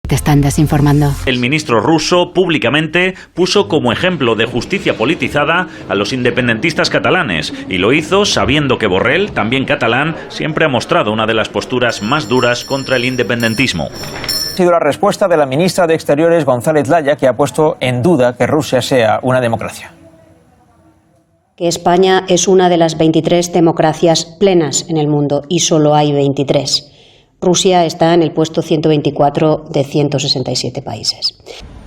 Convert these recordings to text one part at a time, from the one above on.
Te están desinformando. El ministro ruso públicamente puso como ejemplo de justicia politizada a los independentistas catalanes y lo hizo sabiendo que Borrell, también catalán, siempre ha mostrado una de las posturas más duras contra el independentismo. Ha sido la respuesta de la ministra de Exteriores, González Laya, que ha puesto en duda que Rusia sea una democracia. Que España es una de las 23 democracias plenas en el mundo y solo hay 23. Rusia está en el puesto 124 de 167 países.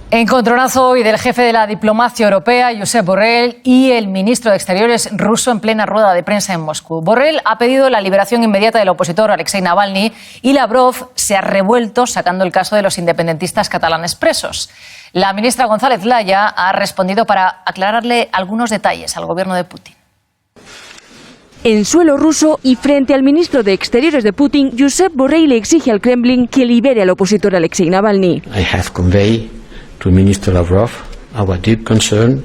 Encontronazo hoy del jefe de la diplomacia europea, Josep Borrell, y el ministro de Exteriores ruso en plena rueda de prensa en Moscú. Borrell ha pedido la liberación inmediata del opositor Alexei Navalny y Lavrov se ha revuelto sacando el caso de los independentistas catalanes presos. La ministra González Laya ha respondido para aclararle algunos detalles al gobierno de Putin. En suelo ruso y frente al ministro de Exteriores de Putin, Josep Borrell le exige al Kremlin que libere al opositor Alexei Navalny. I have conveyed to Minister Lavrov our deep concern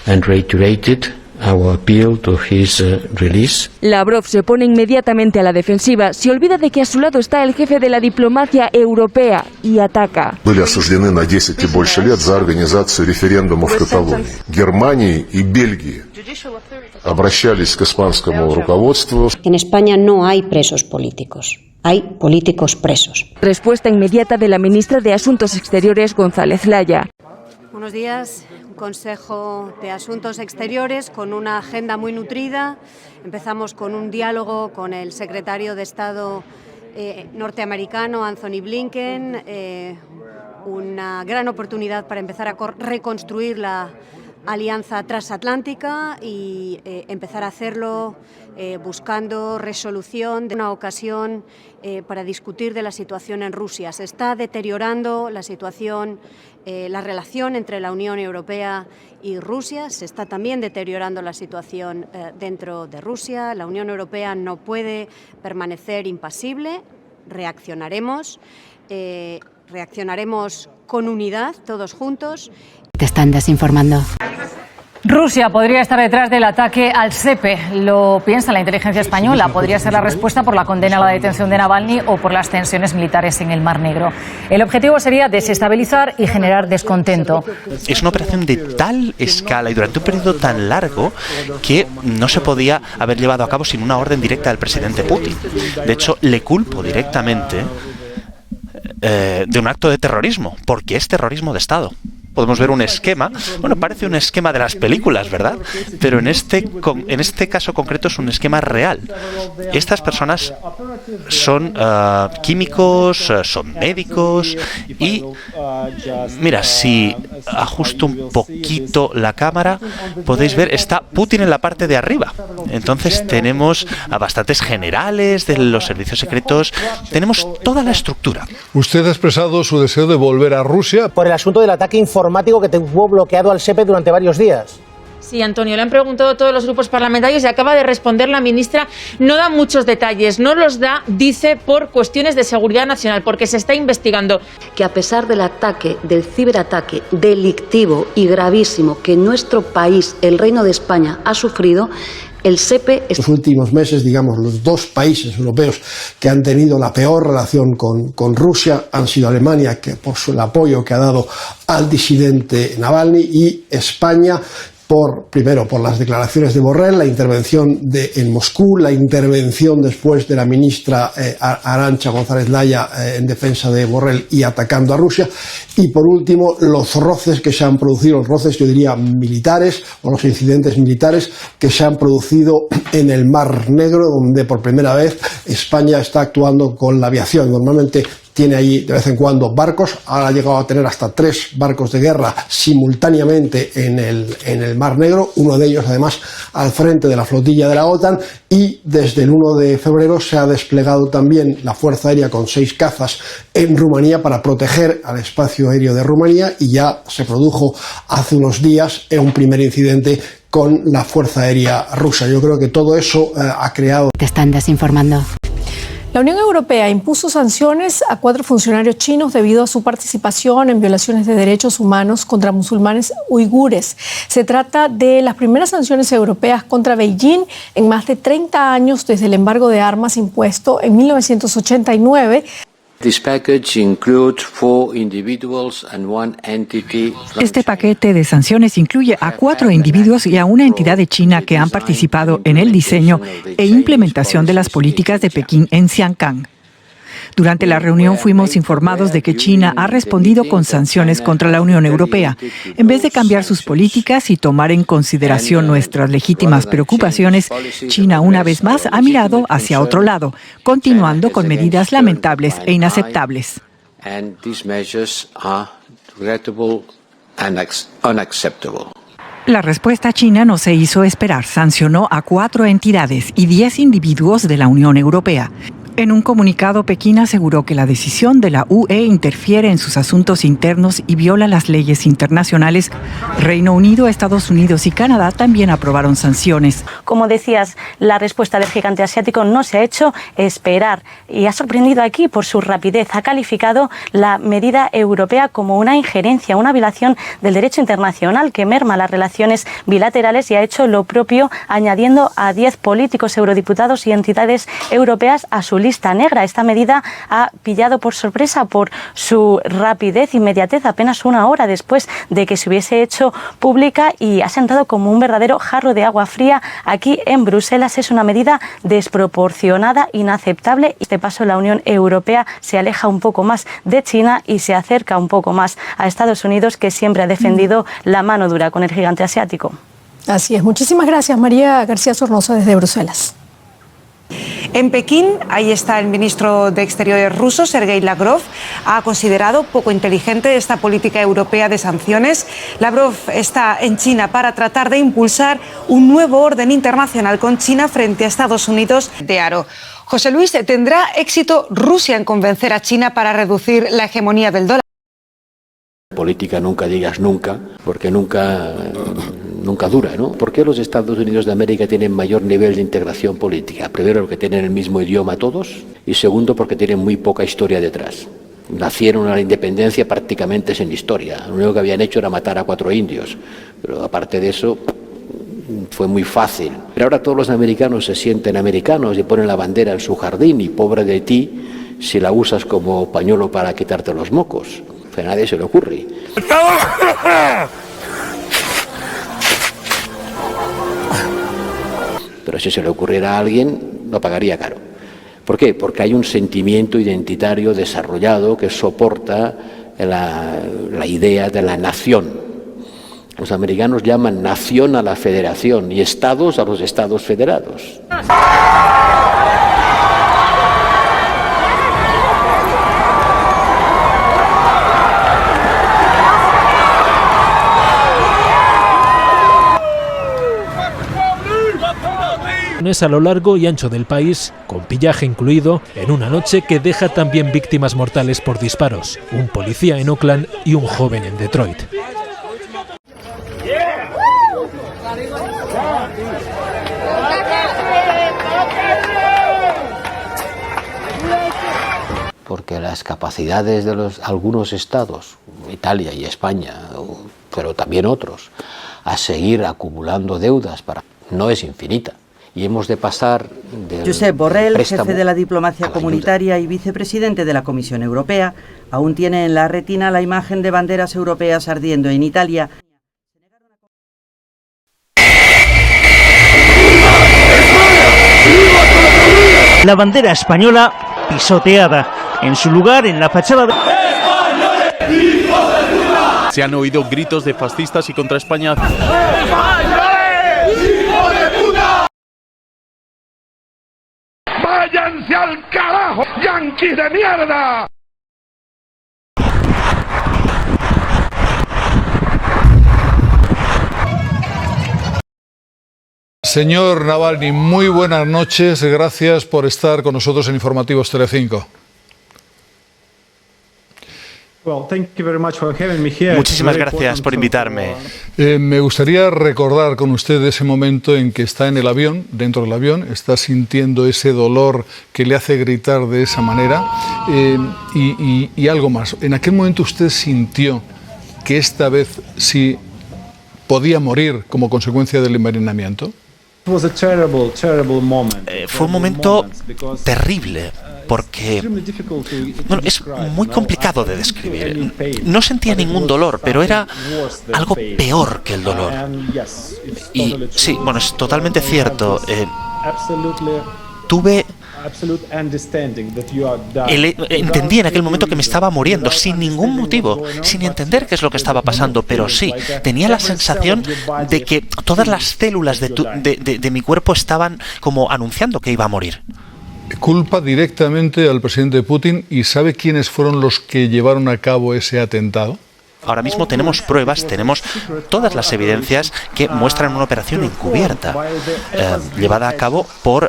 and reiterated our appeal to his release. Lavrov se pone inmediatamente a la defensiva, se olvida de que a su lado está el jefe de la diplomacia europea y ataca. Были осуждены на 10 и больше лет за организацию референдумов в Каталонии. Германии и Бельгии обращались к испанскому руководству. En España no hay presos políticos, hay políticos presos. Respuesta inmediata de la ministra de Asuntos Exteriores, González Laya. Buenos días. Consejo de Asuntos Exteriores con una agenda muy nutrida. Empezamos con un diálogo con el secretario de Estado norteamericano, Anthony Blinken, una gran oportunidad para empezar a reconstruir la alianza transatlántica y empezar a hacerlo buscando resolución de una ocasión para discutir de la situación en Rusia. Se está deteriorando la situación, la relación entre la Unión Europea y Rusia, se está también deteriorando la situación dentro de Rusia. La Unión Europea no puede permanecer impasible, reaccionaremos con unidad, todos juntos. Te están desinformando. Rusia podría estar detrás del ataque al SEPE, lo piensa la inteligencia española. Podría ser la respuesta por la condena a la detención de Navalny o por las tensiones militares en el Mar Negro. El objetivo sería desestabilizar y generar descontento. Es una operación de tal escala y durante un periodo tan largo que no se podía haber llevado a cabo sin una orden directa del presidente Putin. De hecho, le culpo directamente de un acto de terrorismo, porque es terrorismo de Estado. Podemos ver un esquema, bueno, parece un esquema de las películas, ¿verdad? Pero en este caso concreto es un esquema real. Estas personas son químicos, son médicos y, mira, si ajusto un poquito la cámara, podéis ver, está Putin en la parte de arriba. Entonces tenemos a bastantes generales de los servicios secretos, tenemos toda la estructura. Usted ha expresado su deseo de volver a Rusia por el asunto del ataque informático que tuvo bloqueado al SEPE durante varios días. Sí, Antonio, le han preguntado todos los grupos parlamentarios y acaba de responder la ministra. No da muchos detalles, no los da, dice, por cuestiones de seguridad nacional, porque se está investigando. Que a pesar del ataque, del ciberataque delictivo y gravísimo que nuestro país, el Reino de España, ha sufrido, el SEPE... En los últimos meses, digamos, los dos países europeos que han tenido la peor relación con Rusia han sido Alemania, que por el apoyo que ha dado al disidente Navalny, y España, primero por las declaraciones de Borrell, la intervención en Moscú, la intervención después de la ministra Arantxa González Laya en defensa de Borrell y atacando a Rusia, y por último los roces que se han producido, los roces yo diría militares o los incidentes militares que se han producido en el Mar Negro, donde por primera vez España está actuando con la aviación. Normalmente tiene allí de vez en cuando barcos, ahora ha llegado a tener hasta 3 barcos de guerra simultáneamente en el Mar Negro, uno de ellos además al frente de la flotilla de la OTAN, y desde el 1 de febrero se ha desplegado también la Fuerza Aérea con 6 cazas en Rumanía para proteger al espacio aéreo de Rumanía, y ya se produjo hace unos días un primer incidente con la Fuerza Aérea rusa. Yo creo que todo eso ha creado... Te están desinformando. La Unión Europea impuso sanciones a 4 funcionarios chinos debido a su participación en violaciones de derechos humanos contra musulmanes uigures. Se trata de las primeras sanciones europeas contra Beijing en más de 30 años desde el embargo de armas impuesto en 1989. Este paquete de sanciones incluye a 4 individuos y a una entidad de China que han participado en el diseño e implementación de las políticas de Pekín en Xiankang. Durante la reunión fuimos informados de que China ha respondido con sanciones contra la Unión Europea. En vez de cambiar sus políticas y tomar en consideración nuestras legítimas preocupaciones, China una vez más ha mirado hacia otro lado, continuando con medidas lamentables e inaceptables. La respuesta china no se hizo esperar. Sancionó a 4 entidades y 10 individuos de la Unión Europea. En un comunicado, Pekín aseguró que la decisión de la UE interfiere en sus asuntos internos y viola las leyes internacionales. Reino Unido, Estados Unidos y Canadá también aprobaron sanciones. Como decías, la respuesta del gigante asiático no se ha hecho esperar y ha sorprendido aquí por su rapidez. Ha calificado la medida europea como una injerencia, una violación del derecho internacional que merma las relaciones bilaterales y ha hecho lo propio añadiendo a 10 políticos, eurodiputados y entidades europeas a su lista negra. Esta medida ha pillado por sorpresa por su rapidez e inmediatez apenas una hora después de que se hubiese hecho pública y ha sentado como un verdadero jarro de agua fría aquí en Bruselas. Es una medida desproporcionada, inaceptable. Este paso la Unión Europea se aleja un poco más de China y se acerca un poco más a Estados Unidos, que siempre ha defendido la mano dura con el gigante asiático. Así es. Muchísimas gracias, María García Sornosa, desde Bruselas. En Pekín, ahí está el ministro de Exteriores ruso, Sergei Lavrov, ha considerado poco inteligente esta política europea de sanciones. Lavrov está en China para tratar de impulsar un nuevo orden internacional con China frente a Estados Unidos de Aro. José Luis, ¿tendrá éxito Rusia en convencer a China para reducir la hegemonía del dólar? Política nunca digas nunca, porque nunca dura, ¿no? ¿Por qué los Estados Unidos de América tienen mayor nivel de integración política? Primero, porque tienen el mismo idioma todos, y segundo, porque tienen muy poca historia detrás. Nacieron a la independencia prácticamente sin historia. Lo único que habían hecho era matar a 4 indios, pero aparte de eso fue muy fácil. Pero ahora todos los americanos se sienten americanos y ponen la bandera en su jardín, y pobre de ti si la usas como pañuelo para quitarte los mocos. A nadie se le ocurre. Pero si se le ocurriera a alguien, lo pagaría caro. ¿Por qué? Porque hay un sentimiento identitario desarrollado que soporta la idea de la nación. Los americanos llaman nación a la federación y estados a los estados federados. A lo largo y ancho del país, con pillaje incluido, en una noche que deja también víctimas mortales por disparos, un policía en Oakland y un joven en Detroit. Porque las capacidades de algunos estados, Italia y España, pero también otros, a seguir acumulando deudas no es infinita. Y hemos de pasar del Josep Borrell, préstamo jefe de la diplomacia comunitaria y vicepresidente de la Comisión Europea, aún tiene en la retina la imagen de banderas europeas ardiendo en Italia. La bandera española pisoteada. En su lugar, en la fachada de... Se han oído gritos de fascistas y contra España. ¡Váyanse al carajo, yanquis de mierda! Señor Navalny, muy buenas noches. Gracias por estar con nosotros en Informativos Telecinco. Muchísimas gracias por invitarme. Me gustaría recordar con usted ese momento en que está en el avión, dentro del avión, está sintiendo ese dolor que le hace gritar de esa manera y algo más. En aquel momento usted sintió que esta vez sí podía morir como consecuencia del envenenamiento. Fue un momento terrible. porque bueno, es muy complicado de describir. No sentía ningún dolor, pero era algo peor que el dolor. Y sí, bueno, es totalmente cierto. Entendí en aquel momento que me estaba muriendo sin ningún motivo, sin entender qué es lo que estaba pasando, pero sí, tenía la sensación de que todas las células de mi cuerpo estaban como anunciando que iba a morir. Culpa directamente al presidente Putin y ¿sabe quiénes fueron los que llevaron a cabo ese atentado? Ahora mismo tenemos pruebas, tenemos todas las evidencias que muestran una operación encubierta llevada a cabo por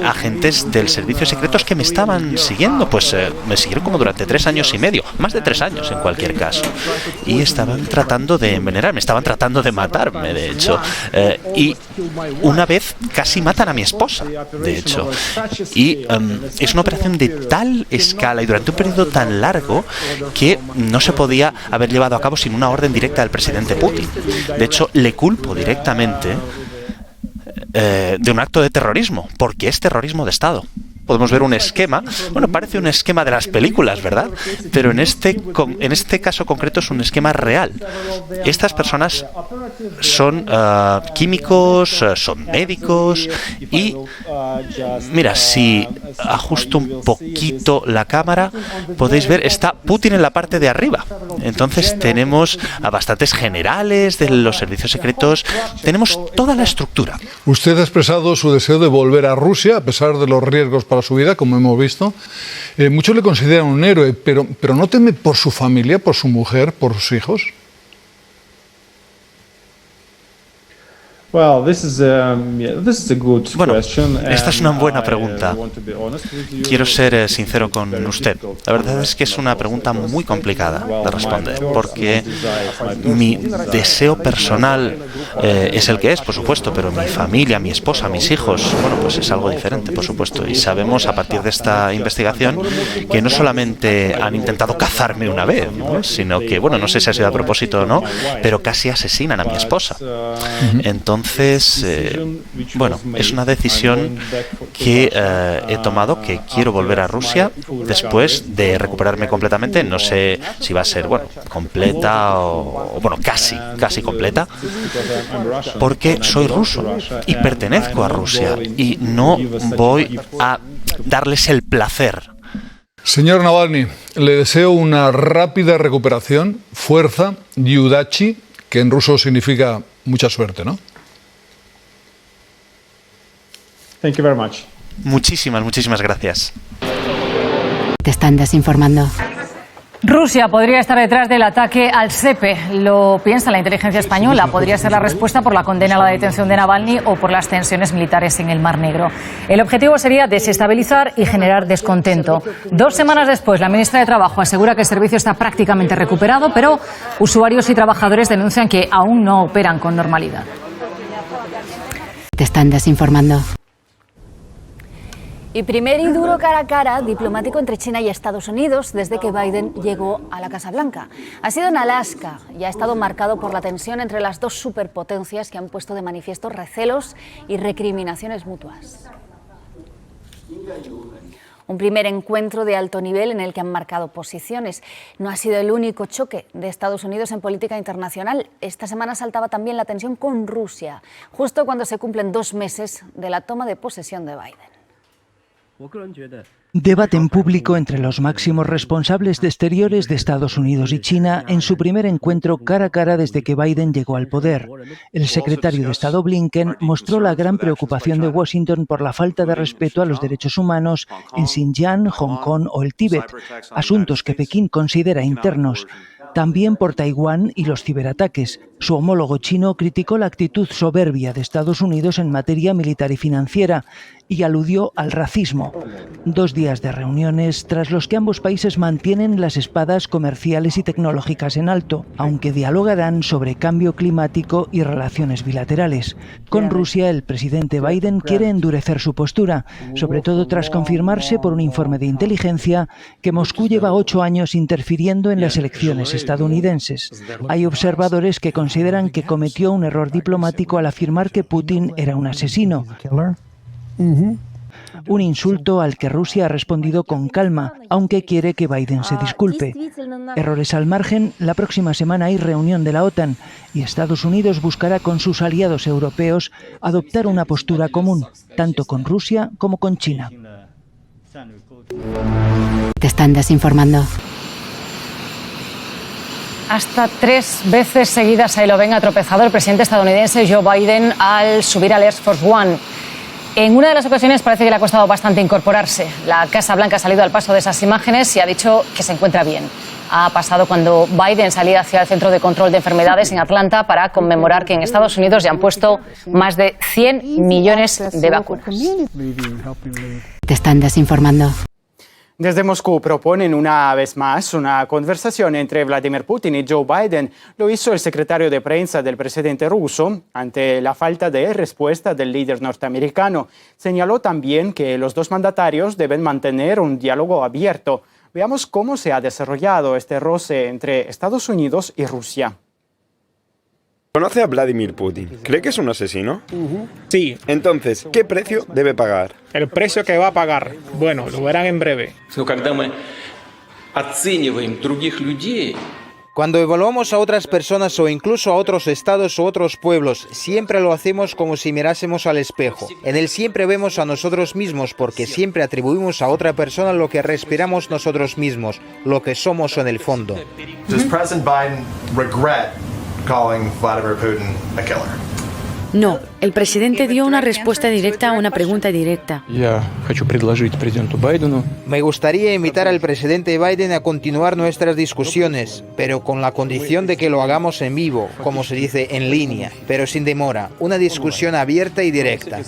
agentes del servicio secretos que me estaban siguiendo, pues me siguieron como durante 3 años y medio, más de 3 años en cualquier caso, y estaban tratando de envenenarme, estaban tratando de matarme, de hecho, y una vez casi matan a mi esposa, de hecho, y es una operación de tal escala y durante un periodo tan largo que no se podía haber llevado a cabo sin una orden directa del presidente Putin. De hecho, le culpo directamente de un acto de terrorismo, porque es terrorismo de Estado. Podemos ver un esquema, bueno, parece un esquema de las películas, ¿verdad? Pero en este caso concreto es un esquema real. Estas personas son químicos, son médicos y, mira, si ajusto un poquito la cámara, podéis ver, está Putin en la parte de arriba. Entonces tenemos a bastantes generales de los servicios secretos, tenemos toda la estructura. Usted ha expresado su deseo de volver a Rusia, a pesar de los riesgos para su vida, como hemos visto. Muchos le consideran un héroe, pero ¿no teme por su familia, por su mujer, por sus hijos? Bueno, esta es una buena pregunta. Quiero ser sincero con usted. La verdad es que es una pregunta muy complicada de responder, porque mi deseo personal es el que es, por supuesto, pero mi familia, mi esposa, mis hijos, bueno, pues es algo diferente, por supuesto. Y sabemos a partir de esta investigación que no solamente han intentado cazarme una vez, ¿no?, sino que, bueno, no sé si ha sido a propósito o no, pero casi asesinan a mi esposa. Entonces, bueno, es una decisión que he tomado, que quiero volver a Rusia después de recuperarme completamente. No sé si va a ser, bueno, completa o bueno, casi completa, porque soy ruso y pertenezco a Rusia y no voy a darles el placer. Señor Navalny, le deseo una rápida recuperación, fuerza, yudachi, que en ruso significa mucha suerte, ¿no? Thank you very much. Muchísimas gracias. Te están desinformando. Rusia podría estar detrás del ataque al SEPE, lo piensa la inteligencia española. Podría ser la respuesta por la condena a la detención de Navalny o por las tensiones militares en el Mar Negro. El objetivo sería desestabilizar y generar descontento. 2 semanas después, la ministra de Trabajo asegura que el servicio está prácticamente recuperado, pero usuarios y trabajadores denuncian que aún no operan con normalidad. Te están desinformando. Y primer y duro cara a cara diplomático entre China y Estados Unidos desde que Biden llegó a la Casa Blanca. Ha sido en Alaska y ha estado marcado por la tensión entre las dos superpotencias que han puesto de manifiesto recelos y recriminaciones mutuas. Un primer encuentro de alto nivel en el que han marcado posiciones. No ha sido el único choque de Estados Unidos en política internacional. Esta semana saltaba también la tensión con Rusia, justo cuando se cumplen 2 meses de la toma de posesión de Biden. Debate en público entre los máximos responsables de exteriores de Estados Unidos y China en su primer encuentro cara a cara desde que Biden llegó al poder. El secretario de Estado Blinken mostró la gran preocupación de Washington por la falta de respeto a los derechos humanos en Xinjiang, Hong Kong o el Tíbet, asuntos que Pekín considera internos. También por Taiwán y los ciberataques. Su homólogo chino criticó la actitud soberbia de Estados Unidos en materia militar y financiera y aludió al racismo. 2 días de reuniones tras los que ambos países mantienen las espadas comerciales y tecnológicas en alto, aunque dialogarán sobre cambio climático y relaciones bilaterales. Con Rusia, el presidente Biden quiere endurecer su postura, sobre todo tras confirmarse por un informe de inteligencia que Moscú lleva 8 años interfiriendo en las elecciones estadounidenses. Hay observadores que consideran que cometió un error diplomático al afirmar que Putin era un asesino. un insulto al que Rusia ha respondido con calma, aunque quiere que Biden se disculpe. Errores al margen, la próxima semana hay reunión de la OTAN y Estados Unidos buscará con sus aliados europeos adoptar una postura común, tanto con Rusia como con China. Te están desinformando. Hasta 3 veces seguidas, ahí lo ven, ha tropezado el presidente estadounidense Joe Biden al subir al Air Force One. En una de las ocasiones parece que le ha costado bastante incorporarse. La Casa Blanca ha salido al paso de esas imágenes y ha dicho que se encuentra bien. Ha pasado cuando Biden salía hacia el Centro de Control de Enfermedades en Atlanta para conmemorar que en Estados Unidos ya han puesto más de 100 millones de vacunas. Te están desinformando. Desde Moscú proponen una vez más una conversación entre Vladimir Putin y Joe Biden. Lo hizo el secretario de prensa del presidente ruso ante la falta de respuesta del líder norteamericano. Señaló también que los dos mandatarios deben mantener un diálogo abierto. Veamos cómo se ha desarrollado este roce entre Estados Unidos y Rusia. ¿Conoce a Vladimir Putin? ¿Cree que es un asesino? Sí. Entonces, ¿qué precio debe pagar? El precio que va a pagar, bueno, lo verán en breve. Cuando evaluamos a otras personas o incluso a otros estados o otros pueblos, siempre lo hacemos como si mirásemos al espejo. En él siempre vemos a nosotros mismos porque siempre atribuimos a otra persona lo que respiramos nosotros mismos, lo que somos en el fondo. Does President Biden regret calling Vladimir Putin a killer? No, el presidente dio una respuesta directa a una pregunta directa. Me gustaría invitar al presidente Biden a continuar nuestras discusiones, pero con la condición de que lo hagamos en vivo, como se dice, en línea, pero sin demora, una discusión abierta y directa.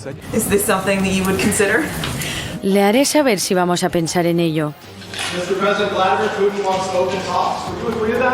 Le haré saber si vamos a pensar en ello. Mr. President, Vladimir Putin wants open talks. Would you agree with that?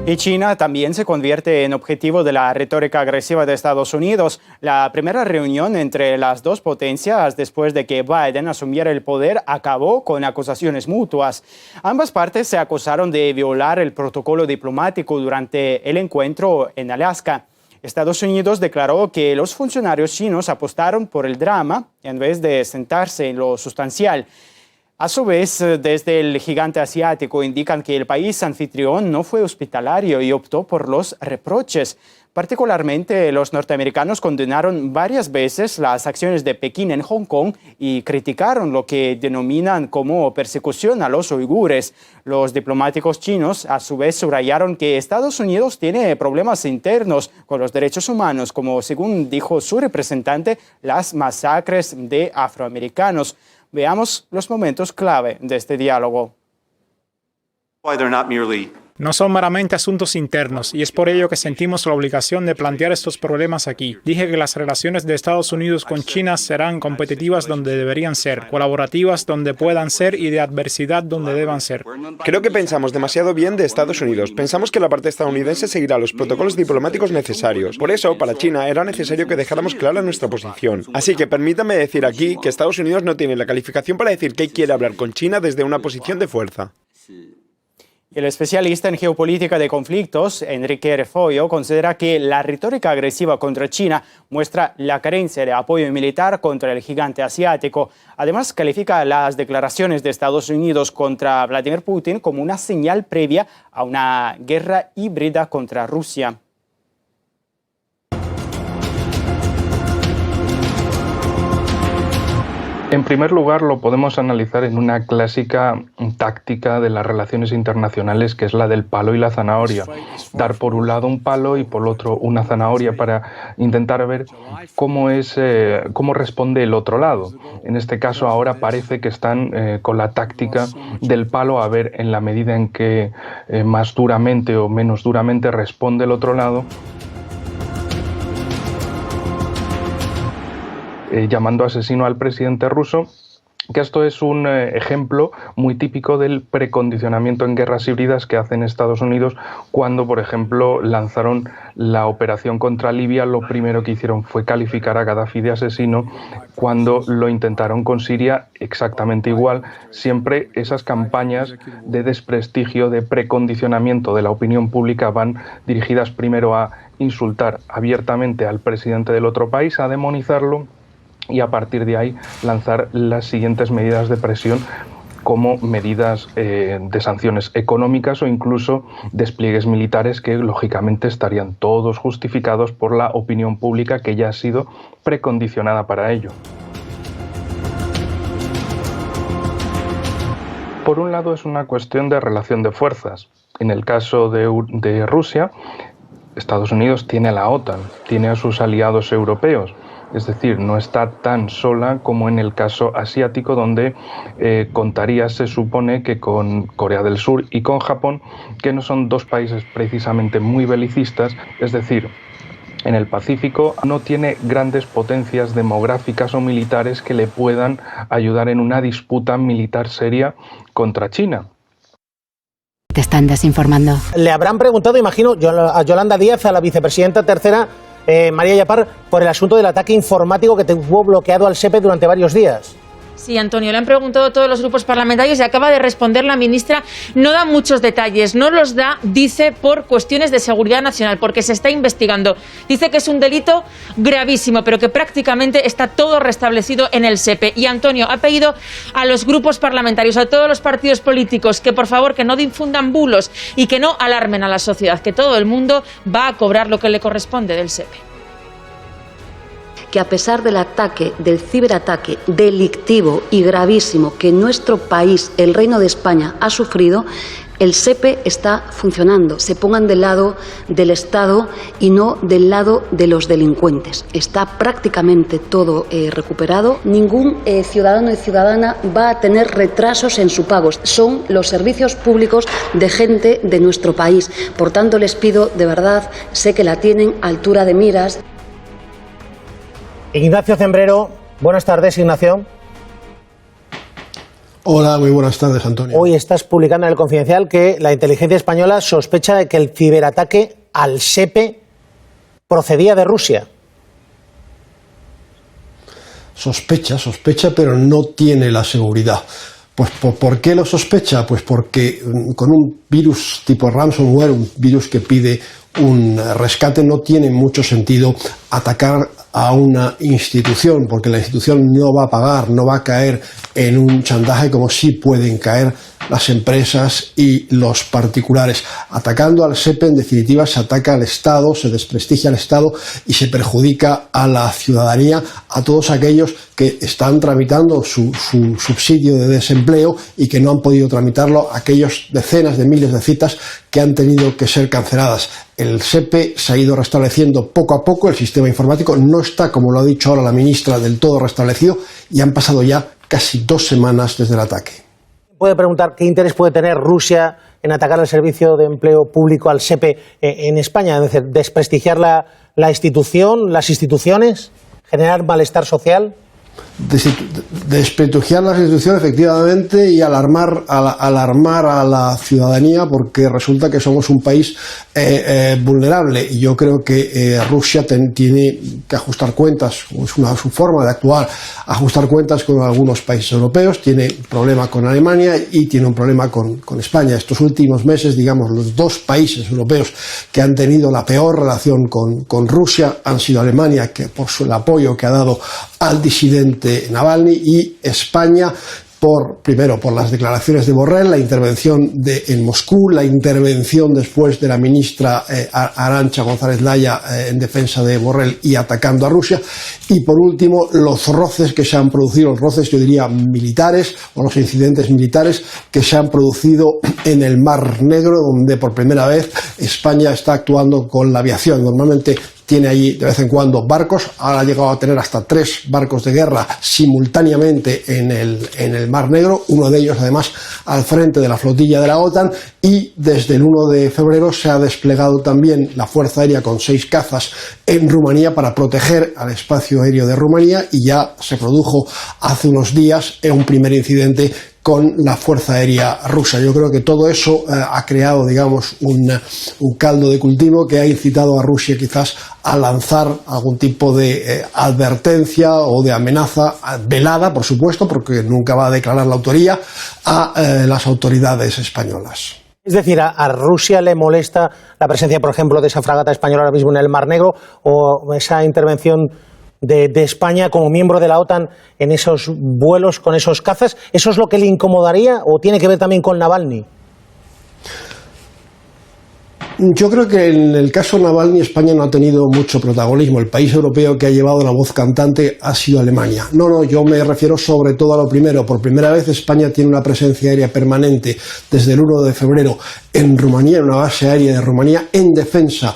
Y China también se convierte en objetivo de la retórica agresiva de Estados Unidos. La primera reunión entre las dos potencias después de que Biden asumiera el poder acabó con acusaciones mutuas. Ambas partes se acusaron de violar el protocolo diplomático durante el encuentro en Alaska. Estados Unidos declaró que los funcionarios chinos apostaron por el drama en vez de sentarse en lo sustancial. A su vez, desde el gigante asiático indican que el país anfitrión no fue hospitalario y optó por los reproches. Particularmente, los norteamericanos condenaron varias veces las acciones de Pekín en Hong Kong y criticaron lo que denominan como persecución a los uigures. Los diplomáticos chinos, a su vez, subrayaron que Estados Unidos tiene problemas internos con los derechos humanos, como según dijo su representante, las masacres de afroamericanos. Veamos los momentos clave de este diálogo. No son meramente asuntos internos y es por ello que sentimos la obligación de plantear estos problemas aquí. Dije que las relaciones de Estados Unidos con China serán competitivas donde deberían ser, colaborativas donde puedan ser y de adversidad donde deban ser. Creo que pensamos demasiado bien de Estados Unidos. Pensamos que la parte estadounidense seguirá los protocolos diplomáticos necesarios. Por eso, para China era necesario que dejáramos clara nuestra posición. Así que permítame decir aquí que Estados Unidos no tiene la calificación para decir que quiere hablar con China desde una posición de fuerza. El especialista en geopolítica de conflictos, Enrique Refollo, considera que la retórica agresiva contra China muestra la carencia de apoyo militar contra el gigante asiático. Además, califica las declaraciones de Estados Unidos contra Vladimir Putin como una señal previa a una guerra híbrida contra Rusia. En primer lugar, lo podemos analizar en una clásica táctica de las relaciones internacionales, que es la del palo y la zanahoria. Dar por un lado un palo y por otro una zanahoria para intentar ver cómo responde el otro lado. En este caso, ahora parece que están con la táctica del palo, a ver en la medida en que más duramente o menos duramente responde el otro lado, llamando asesino al presidente ruso que esto es un ejemplo muy típico del precondicionamiento en guerras híbridas que hacen Estados Unidos cuando, por ejemplo, lanzaron la operación contra Libia. Lo primero que hicieron fue calificar a Gaddafi de asesino. Cuando lo intentaron con Siria, exactamente igual. Siempre esas campañas de desprestigio, de precondicionamiento de la opinión pública van dirigidas primero a insultar abiertamente al presidente del otro país, a demonizarlo, y a partir de ahí lanzar las siguientes medidas de presión, como medidas de sanciones económicas o incluso despliegues militares que lógicamente estarían todos justificados por la opinión pública que ya ha sido precondicionada para ello. Por un lado es una cuestión de relación de fuerzas. En el caso de Rusia, Estados Unidos tiene a la OTAN, tiene a sus aliados europeos. Es decir, no está tan sola como en el caso asiático, donde contaría, se supone, que con Corea del Sur y con Japón, que no son dos países precisamente muy belicistas. Es decir, en el Pacífico no tiene grandes potencias demográficas o militares que le puedan ayudar en una disputa militar seria contra China. Te están desinformando. Le habrán preguntado, imagino, a Yolanda Díaz, a la vicepresidenta tercera, María Yapar, por el asunto del ataque informático que tuvo bloqueado al SEPE durante varios días. Sí, Antonio, le han preguntado a todos los grupos parlamentarios y acaba de responder la ministra. No da muchos detalles, no los da, dice, por cuestiones de seguridad nacional, porque se está investigando. Dice que es un delito gravísimo, pero que prácticamente está todo restablecido en el SEPE. Y Antonio ha pedido a los grupos parlamentarios, a todos los partidos políticos, que por favor que no difundan bulos y que no alarmen a la sociedad, que todo el mundo va a cobrar lo que le corresponde del SEPE. Que a pesar del ataque, del ciberataque delictivo y gravísimo que nuestro país, el Reino de España, ha sufrido, el SEPE está funcionando. Se pongan del lado del Estado y no del lado de los delincuentes. Está prácticamente todo recuperado. Ningún ciudadano y ciudadana va a tener retrasos en su pago. Son los servicios públicos de gente de nuestro país. Por tanto, les pido, de verdad, sé que la tienen a altura de miras. Ignacio Zembrero, buenas tardes, Ignacio. Hola, muy buenas tardes, Antonio. Hoy estás publicando en El Confidencial que la inteligencia española sospecha de que el ciberataque al SEPE procedía de Rusia. Sospecha, pero no tiene la seguridad. Pues ¿por qué lo sospecha? Pues porque con un virus tipo ransomware, un virus que pide un rescate, no tiene mucho sentido atacar a una institución, porque la institución no va a pagar, no va a caer en un chantaje como sí pueden caer las empresas y los particulares. Atacando al SEPE, en definitiva, se ataca al Estado, se desprestigia al Estado y se perjudica a la ciudadanía, a todos aquellos que están tramitando su subsidio de desempleo y que no han podido tramitarlo, aquellos decenas de miles de citas que han tenido que ser canceladas. El SEPE se ha ido restableciendo poco a poco, el sistema informático no está, como lo ha dicho ahora la ministra, del todo restablecido y han pasado ya casi 2 semanas desde el ataque. Puede preguntar qué interés puede tener Rusia en atacar el servicio de empleo público al SEPE en España, es decir, desprestigiar la institución, las instituciones, generar malestar social. Desprestigiar las instituciones, efectivamente, y alarmar a la ciudadanía, porque resulta que somos un país vulnerable, y yo creo que Rusia tiene que ajustar cuentas, es su forma de actuar, ajustar cuentas con algunos países europeos, tiene un problema con Alemania y tiene un problema con España. Estos últimos meses, digamos, los 2 países europeos que han tenido la peor relación con Rusia han sido Alemania, que por el apoyo que ha dado al disidente Navalny, y España primero por las declaraciones de Borrell, la intervención en Moscú, la intervención después de la ministra Arantxa González Laya en defensa de Borrell y atacando a Rusia, y por último los roces que se han producido, los roces yo diría militares, o los incidentes militares que se han producido en el Mar Negro, donde por primera vez España está actuando con la aviación. Normalmente tiene allí de vez en cuando barcos, ahora ha llegado a tener hasta 3 barcos de guerra simultáneamente en el Mar Negro, uno de ellos además al frente de la flotilla de la OTAN, y desde el 1 de febrero se ha desplegado también la Fuerza Aérea con 6 cazas en Rumanía para proteger al espacio aéreo de Rumanía, y ya se produjo hace unos días un primer incidente con la Fuerza Aérea rusa. Yo creo que todo eso ha creado, digamos, un caldo de cultivo que ha incitado a Rusia quizás a lanzar algún tipo de advertencia o de amenaza velada, por supuesto, porque nunca va a declarar la autoría, a las autoridades españolas. Es decir, ¿a Rusia le molesta la presencia, por ejemplo, de esa fragata española ahora mismo en el Mar Negro, o esa intervención de España como miembro de la OTAN en esos vuelos con esos cazas? ¿Eso es lo que le incomodaría o tiene que ver también con Navalny? Yo creo que en el caso Navalny España no ha tenido mucho protagonismo. El país europeo que ha llevado la voz cantante ha sido Alemania. No, yo me refiero sobre todo a lo primero. Por primera vez España tiene una presencia aérea permanente desde el 1 de febrero en Rumanía, en una base aérea de Rumanía, en defensa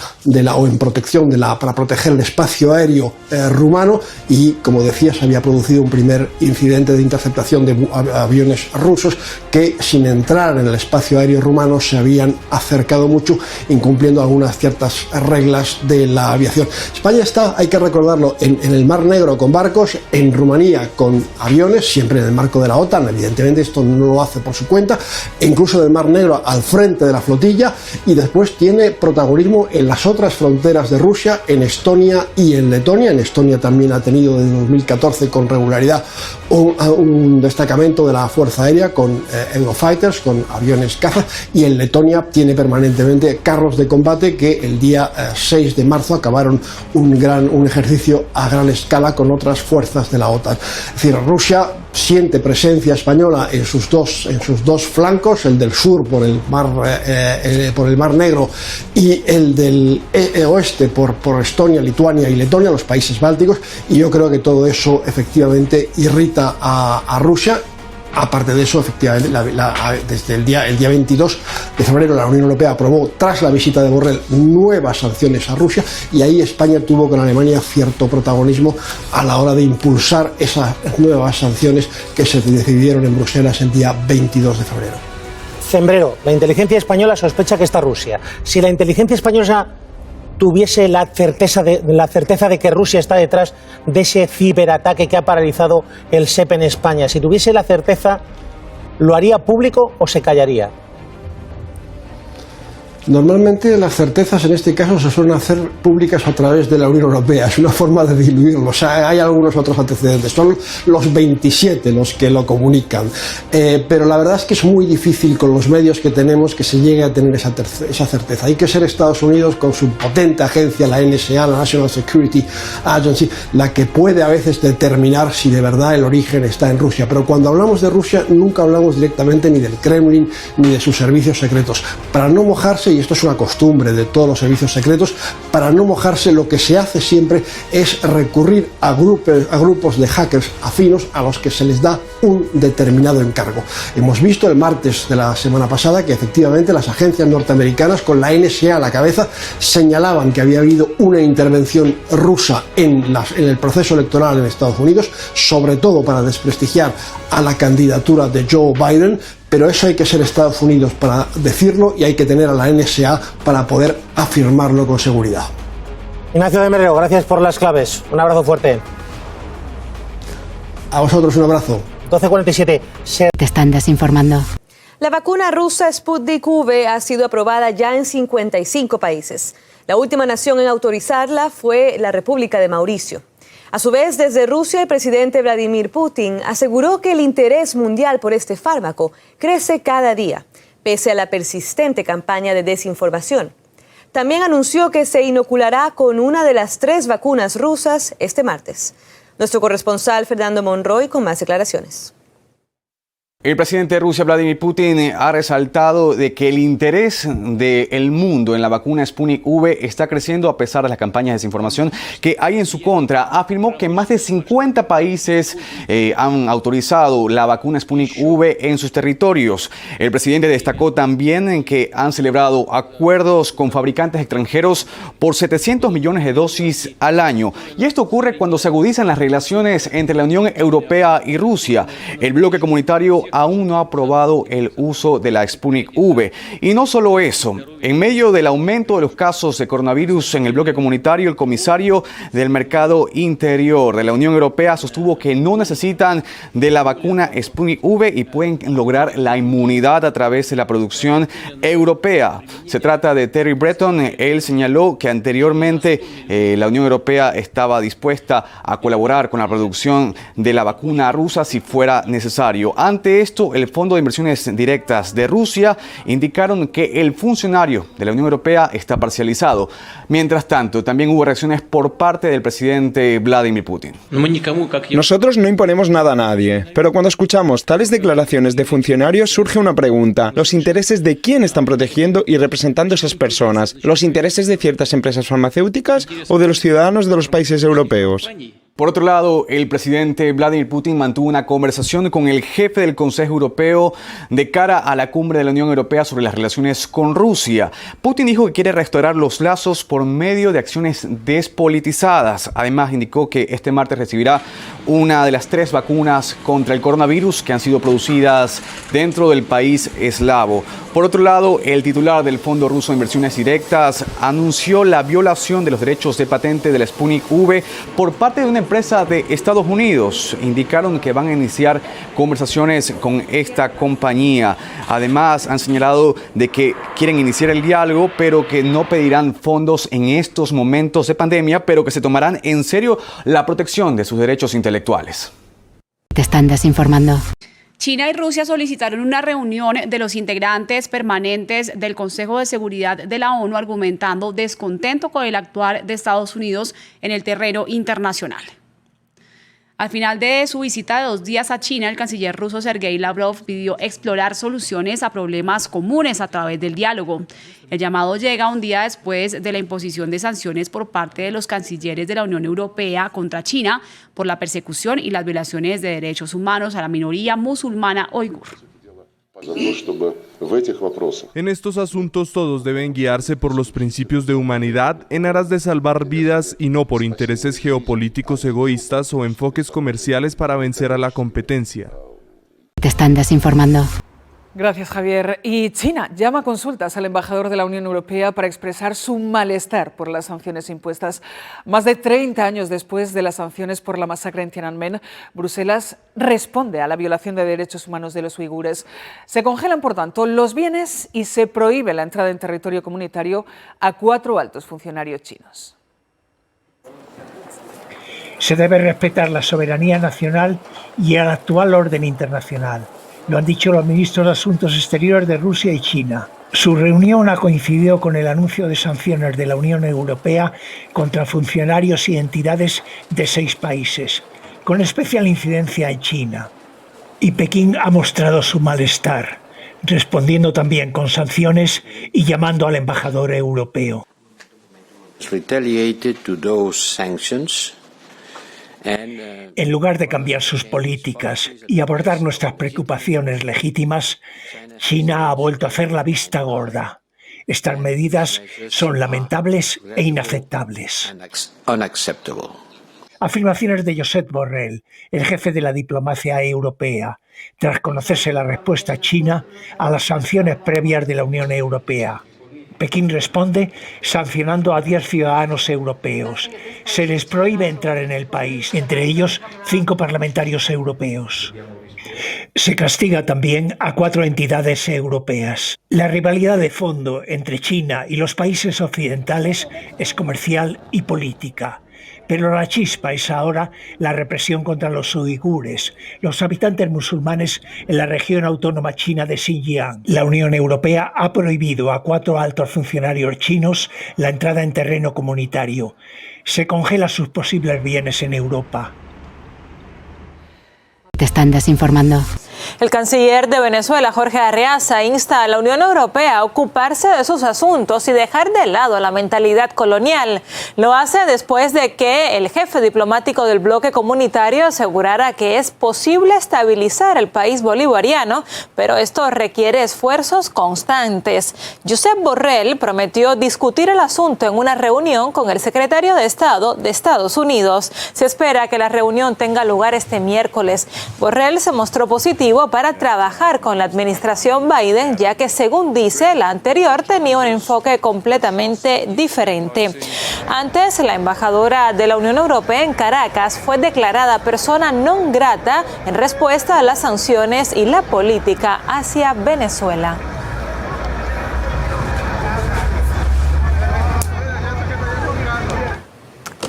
o en protección para proteger el espacio aéreo rumano, y como decía, se había producido un primer incidente de interceptación de aviones rusos que, sin entrar en el espacio aéreo rumano, se habían acercado mucho, incumpliendo algunas ciertas reglas de la aviación. España está, hay que recordarlo, en el Mar Negro con barcos, en Rumanía con aviones, siempre en el marco de la OTAN, evidentemente esto no lo hace por su cuenta, e incluso en el Mar Negro al frente de la flotilla, y después tiene protagonismo en las otras fronteras de Rusia, en Estonia y en Letonia. En Estonia también ha tenido desde 2014 con regularidad un destacamento de la Fuerza Aérea con Eurofighters, con aviones caza, y en Letonia tiene permanentemente carros de combate que el día 6 de marzo acabaron un ejercicio a gran escala con otras fuerzas de la OTAN. Es decir, Rusia siente presencia española en sus dos flancos, el del sur por el Mar Negro y el del oeste por Estonia, Lituania y Letonia, los países bálticos, y yo creo que todo eso efectivamente irrita a Rusia. Aparte de eso, efectivamente, desde el día 22 de febrero la Unión Europea aprobó, tras la visita de Borrell, nuevas sanciones a Rusia, y ahí España tuvo con Alemania cierto protagonismo a la hora de impulsar esas nuevas sanciones que se decidieron en Bruselas el día 22 de febrero. Cembrero, la inteligencia española sospecha que está Rusia. Si la inteligencia española tuviese la certeza de que Rusia está detrás de ese ciberataque que ha paralizado el SEPE en España, si tuviese la certeza, ¿lo haría público o se callaría? Normalmente las certezas en este caso se suelen hacer públicas a través de la Unión Europea, es una forma de diluirlo. O sea, hay algunos otros antecedentes, son los 27 los que lo comunican, pero la verdad es que es muy difícil con los medios que tenemos que se llegue a tener esa certeza. Hay que ser Estados Unidos con su potente agencia, la NSA, la National Security Agency, la que puede a veces determinar si de verdad el origen está en Rusia. Pero cuando hablamos de Rusia nunca hablamos directamente ni del Kremlin ni de sus servicios secretos. Para no mojarse, y esto es una costumbre de todos los servicios secretos, para no mojarse lo que se hace siempre es recurrir a grupos de hackers afinos a los que se les da un determinado encargo. Hemos visto el martes de la semana pasada que efectivamente las agencias norteamericanas, con la NSA a la cabeza, señalaban que había habido una intervención rusa en el proceso electoral en Estados Unidos, sobre todo para desprestigiar a la candidatura de Joe Biden. Pero eso hay que ser Estados Unidos para decirlo, y hay que tener a la NSA para poder afirmarlo con seguridad. Ignacio de Merrero, gracias por las claves. Un abrazo fuerte. A vosotros un abrazo. 12:47. Te están desinformando. La vacuna rusa Sputnik V ha sido aprobada ya en 55 países. La última nación en autorizarla fue la República de Mauricio. A su vez, desde Rusia, el presidente Vladimir Putin aseguró que el interés mundial por este fármaco crece cada día, pese a la persistente campaña de desinformación. También anunció que se inoculará con una de las 3 vacunas rusas este martes. Nuestro corresponsal Fernando Monroy con más declaraciones. El presidente de Rusia, Vladimir Putin, ha resaltado de que el interés del mundo en la vacuna Sputnik V está creciendo a pesar de las campañas de desinformación que hay en su contra. Afirmó que más de 50 países han autorizado la vacuna Sputnik V en sus territorios. El presidente destacó también en que han celebrado acuerdos con fabricantes extranjeros por 700 millones de dosis al año. Y esto ocurre cuando se agudizan las relaciones entre la Unión Europea y Rusia. El bloque comunitario aún no ha aprobado el uso de la Sputnik V. Y no solo eso, en medio del aumento de los casos de coronavirus en el bloque comunitario, el comisario del mercado interior de la Unión Europea sostuvo que no necesitan de la vacuna Sputnik V y pueden lograr la inmunidad a través de la producción europea. Se trata de Terry Breton. Él señaló que anteriormente la Unión Europea estaba dispuesta a colaborar con la producción de la vacuna rusa si fuera necesario. Ante esto, el Fondo de Inversiones Directas de Rusia indicaron que el funcionario de la Unión Europea está parcializado. Mientras tanto, también hubo reacciones por parte del presidente Vladimir Putin. Nosotros no imponemos nada a nadie, pero cuando escuchamos tales declaraciones de funcionarios surge una pregunta. ¿Los intereses de quién están protegiendo y representando esas personas? ¿Los intereses de ciertas empresas farmacéuticas o de los ciudadanos de los países europeos? Por otro lado, el presidente Vladimir Putin mantuvo una conversación con el jefe del Consejo Europeo de cara a la cumbre de la Unión Europea sobre las relaciones con Rusia. Putin dijo que quiere restaurar los lazos por medio de acciones despolitizadas. Además, indicó que este martes recibirá una de las 3 vacunas contra el coronavirus que han sido producidas dentro del país eslavo. Por otro lado, el titular del Fondo Ruso de Inversiones Directas anunció la violación de los derechos de patente de la Sputnik V por parte de una empresa de Estados Unidos. Indicaron que van a iniciar conversaciones con esta compañía. Además, han señalado de que quieren iniciar el diálogo, pero que no pedirán fondos en estos momentos de pandemia, pero que se tomarán en serio la protección de sus derechos intelectuales. Te están desinformando. China y Rusia solicitaron una reunión de los integrantes permanentes del Consejo de Seguridad de la ONU, argumentando descontento con el actuar de Estados Unidos en el terreno internacional. Al final de su visita de 2 días a China, el canciller ruso Sergei Lavrov pidió explorar soluciones a problemas comunes a través del diálogo. El llamado llega un día después de la imposición de sanciones por parte de los cancilleres de la Unión Europea contra China por la persecución y las violaciones de derechos humanos a la minoría musulmana uigur. En estos asuntos todos deben guiarse por los principios de humanidad en aras de salvar vidas y no por intereses geopolíticos egoístas o enfoques comerciales para vencer a la competencia. Te están desinformando. Gracias, Javier. Y China llama a consultas al embajador de la Unión Europea para expresar su malestar por las sanciones impuestas. Más de 30 años después de las sanciones por la masacre en Tiananmen, Bruselas responde a la violación de derechos humanos de los uigures. Se congelan, por tanto, los bienes y se prohíbe la entrada en territorio comunitario a 4 altos funcionarios chinos. Se debe respetar la soberanía nacional y el actual orden internacional. Lo han dicho los ministros de Asuntos Exteriores de Rusia y China. Su reunión ha coincidido con el anuncio de sanciones de la Unión Europea contra funcionarios y entidades de 6 países, con especial incidencia en China. Y Pekín ha mostrado su malestar, respondiendo también con sanciones y llamando al embajador europeo. En lugar de cambiar sus políticas y abordar nuestras preocupaciones legítimas, China ha vuelto a hacer la vista gorda. Estas medidas son lamentables e inaceptables. Afirmaciones de Josep Borrell, el jefe de la diplomacia europea, tras conocerse la respuesta china a las sanciones previas de la Unión Europea. Pekín responde sancionando a 10 ciudadanos europeos. Se les prohíbe entrar en el país, entre ellos 5 parlamentarios europeos. Se castiga también a 4 entidades europeas. La rivalidad de fondo entre China y los países occidentales es comercial y política. Pero la chispa es ahora la represión contra los uigures, los habitantes musulmanes en la región autónoma china de Xinjiang. La Unión Europea ha prohibido a 4 altos funcionarios chinos la entrada en terreno comunitario. Se congela sus posibles bienes en Europa. Te están desinformando. El canciller de Venezuela, Jorge Arreaza, insta a la Unión Europea a ocuparse de sus asuntos y dejar de lado la mentalidad colonial. Lo hace después de que el jefe diplomático del bloque comunitario asegurara que es posible estabilizar el país bolivariano, pero esto requiere esfuerzos constantes. Josep Borrell prometió discutir el asunto en una reunión con el secretario de Estado de Estados Unidos. Se espera que la reunión tenga lugar este miércoles. Borrell se mostró positivo para trabajar con la administración Biden, ya que, según dice, la anterior tenía un enfoque completamente diferente. Antes, la embajadora de la Unión Europea en Caracas fue declarada persona non grata en respuesta a las sanciones y la política hacia Venezuela.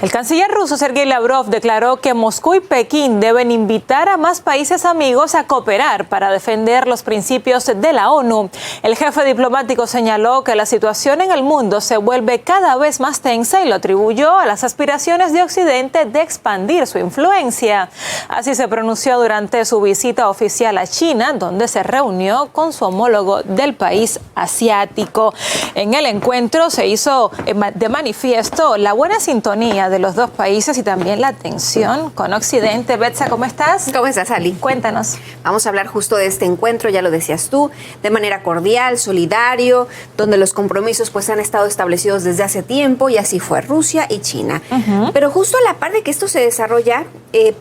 El canciller ruso Sergei Lavrov declaró que Moscú y Pekín deben invitar a más países amigos a cooperar para defender los principios de la ONU. El jefe diplomático señaló que la situación en el mundo se vuelve cada vez más tensa y lo atribuyó a las aspiraciones de Occidente de expandir su influencia. Así se pronunció durante su visita oficial a China, donde se reunió con su homólogo del país asiático. En el encuentro se hizo de manifiesto la buena sintonía de los dos países y también la tensión con Occidente. Betsa, ¿cómo estás? ¿Cómo estás, Ali? Cuéntanos. Vamos a hablar justo de este encuentro, ya lo decías tú, de manera cordial, solidario, donde los compromisos pues han estado establecidos desde hace tiempo, y así fue Rusia y China. Pero justo a la par de que esto se desarrolla,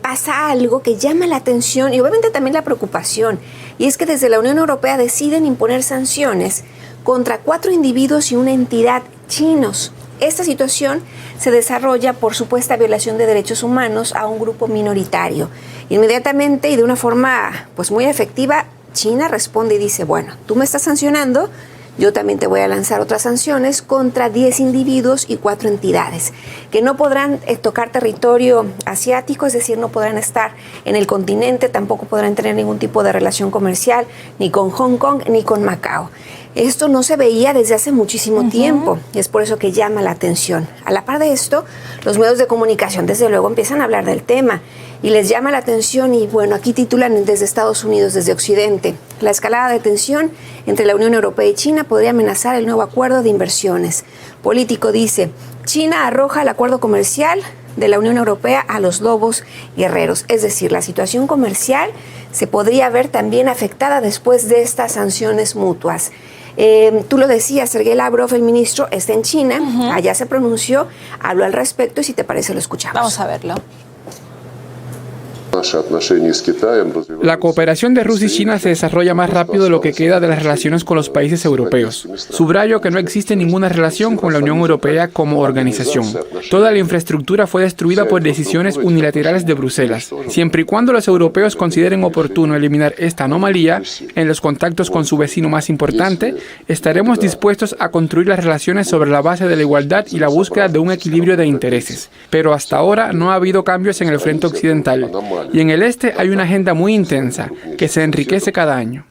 pasa algo que llama la atención y obviamente también la preocupación, y es que desde la Unión Europea deciden imponer sanciones contra 4 individuos y una entidad chinos. Esta situación se desarrolla por supuesta violación de derechos humanos a un grupo minoritario. Inmediatamente y de una forma pues muy efectiva, China responde y dice, bueno, tú me estás sancionando, yo también te voy a lanzar otras sanciones contra 10 individuos y 4 entidades que no podrán tocar territorio asiático, es decir, no podrán estar en el continente, tampoco podrán tener ningún tipo de relación comercial ni con Hong Kong ni con Macao. Esto no se veía desde hace muchísimo tiempo y es por eso que llama la atención. A la par de esto, los medios de comunicación desde luego empiezan a hablar del tema y les llama la atención y bueno, aquí titulan desde Estados Unidos, desde Occidente. La escalada de tensión entre la Unión Europea y China podría amenazar el nuevo acuerdo de inversiones. Político dice, China arroja el acuerdo comercial de la Unión Europea a los lobos guerreros. Es decir, la situación comercial se podría ver también afectada después de estas sanciones mutuas. Tú lo decías, Sergei Lavrov, el ministro, está en China, allá se pronunció, habló al respecto y si te parece lo escuchamos. Vamos a verlo. La cooperación de Rusia y China se desarrolla más rápido de lo que queda de las relaciones con los países europeos. Subrayo que no existe ninguna relación con la Unión Europea como organización. Toda la infraestructura fue destruida por decisiones unilaterales de Bruselas. Siempre y cuando los europeos consideren oportuno eliminar esta anomalía en los contactos con su vecino más importante, estaremos dispuestos a construir las relaciones sobre la base de la igualdad y la búsqueda de un equilibrio de intereses. Pero hasta ahora no ha habido cambios en el frente occidental. Y en el este hay una agenda muy intensa que se enriquece cada año.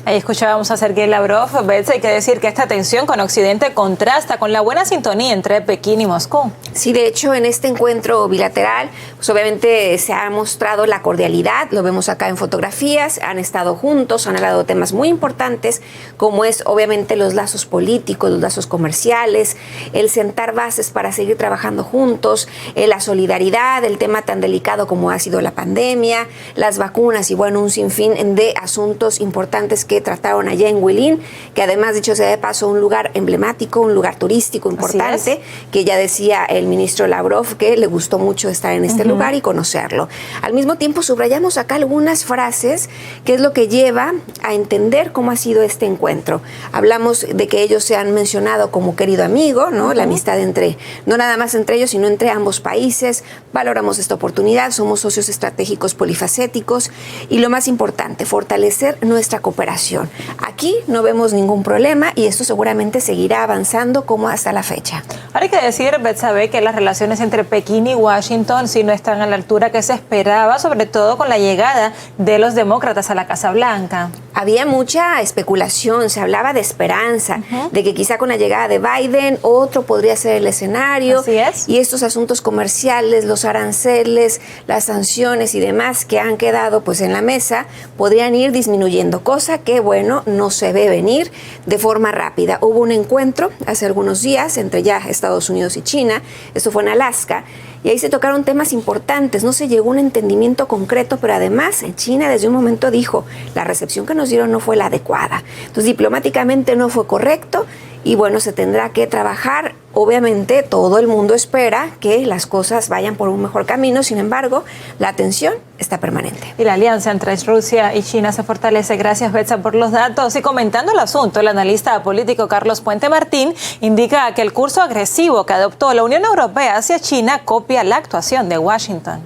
Ahí escuchábamos a Sergei Lavrov. Betsa, hay que decir que esta tensión con Occidente contrasta con la buena sintonía entre Pekín y Moscú. Sí, de hecho, en este encuentro bilateral, pues obviamente se ha mostrado la cordialidad, lo vemos acá en fotografías, han estado juntos, han hablado de temas muy importantes, como es obviamente los lazos políticos, los lazos comerciales, el sentar bases para seguir trabajando juntos, la solidaridad, el tema tan delicado como ha sido la pandemia, las vacunas y bueno, un sinfín de asuntos importantes que trataron allá en Huilín, que además, dicho sea de paso, un lugar emblemático, un lugar turístico importante, que ya decía el ministro Lavrov que le gustó mucho estar en este lugar y conocerlo. Al mismo tiempo, subrayamos acá algunas frases, que es lo que lleva a entender cómo ha sido este encuentro. Hablamos de que ellos se han mencionado como querido amigo, ¿no? La amistad entre, no nada más entre ellos, sino entre ambos países. Valoramos esta oportunidad, somos socios estratégicos polifacéticos y lo más importante, fortalecer nuestra cooperación. Aquí no vemos ningún problema y esto seguramente seguirá avanzando como hasta la fecha. Ahora hay que decir, Betsabe, que las relaciones entre Pekín y Washington sí no están a la altura que se esperaba, sobre todo con la llegada de los demócratas a la Casa Blanca. había mucha especulación, se hablaba de esperanza, de que quizá con la llegada de Biden otro podría ser el escenario. Así es. Y estos asuntos comerciales, los aranceles, las sanciones y demás que han quedado pues en la mesa podrían ir disminuyendo, cosa que bueno, no se ve venir de forma rápida. Hubo un encuentro hace algunos días entre ya Estados Unidos y China, esto fue en Alaska, y ahí se tocaron temas importantes, no se llegó a un entendimiento concreto, pero además China desde un momento dijo, la recepción que nos dieron no fue la adecuada. Entonces diplomáticamente no fue correcto y bueno, se tendrá que trabajar. Obviamente todo el mundo espera que las cosas vayan por un mejor camino, sin embargo, la tensión está permanente. Y la alianza entre Rusia y China se fortalece. Gracias, Betsa, por los datos. Y comentando el asunto, el analista político Carlos Puente Martín indica que el curso agresivo que adoptó la Unión Europea hacia China copia la actuación de Washington.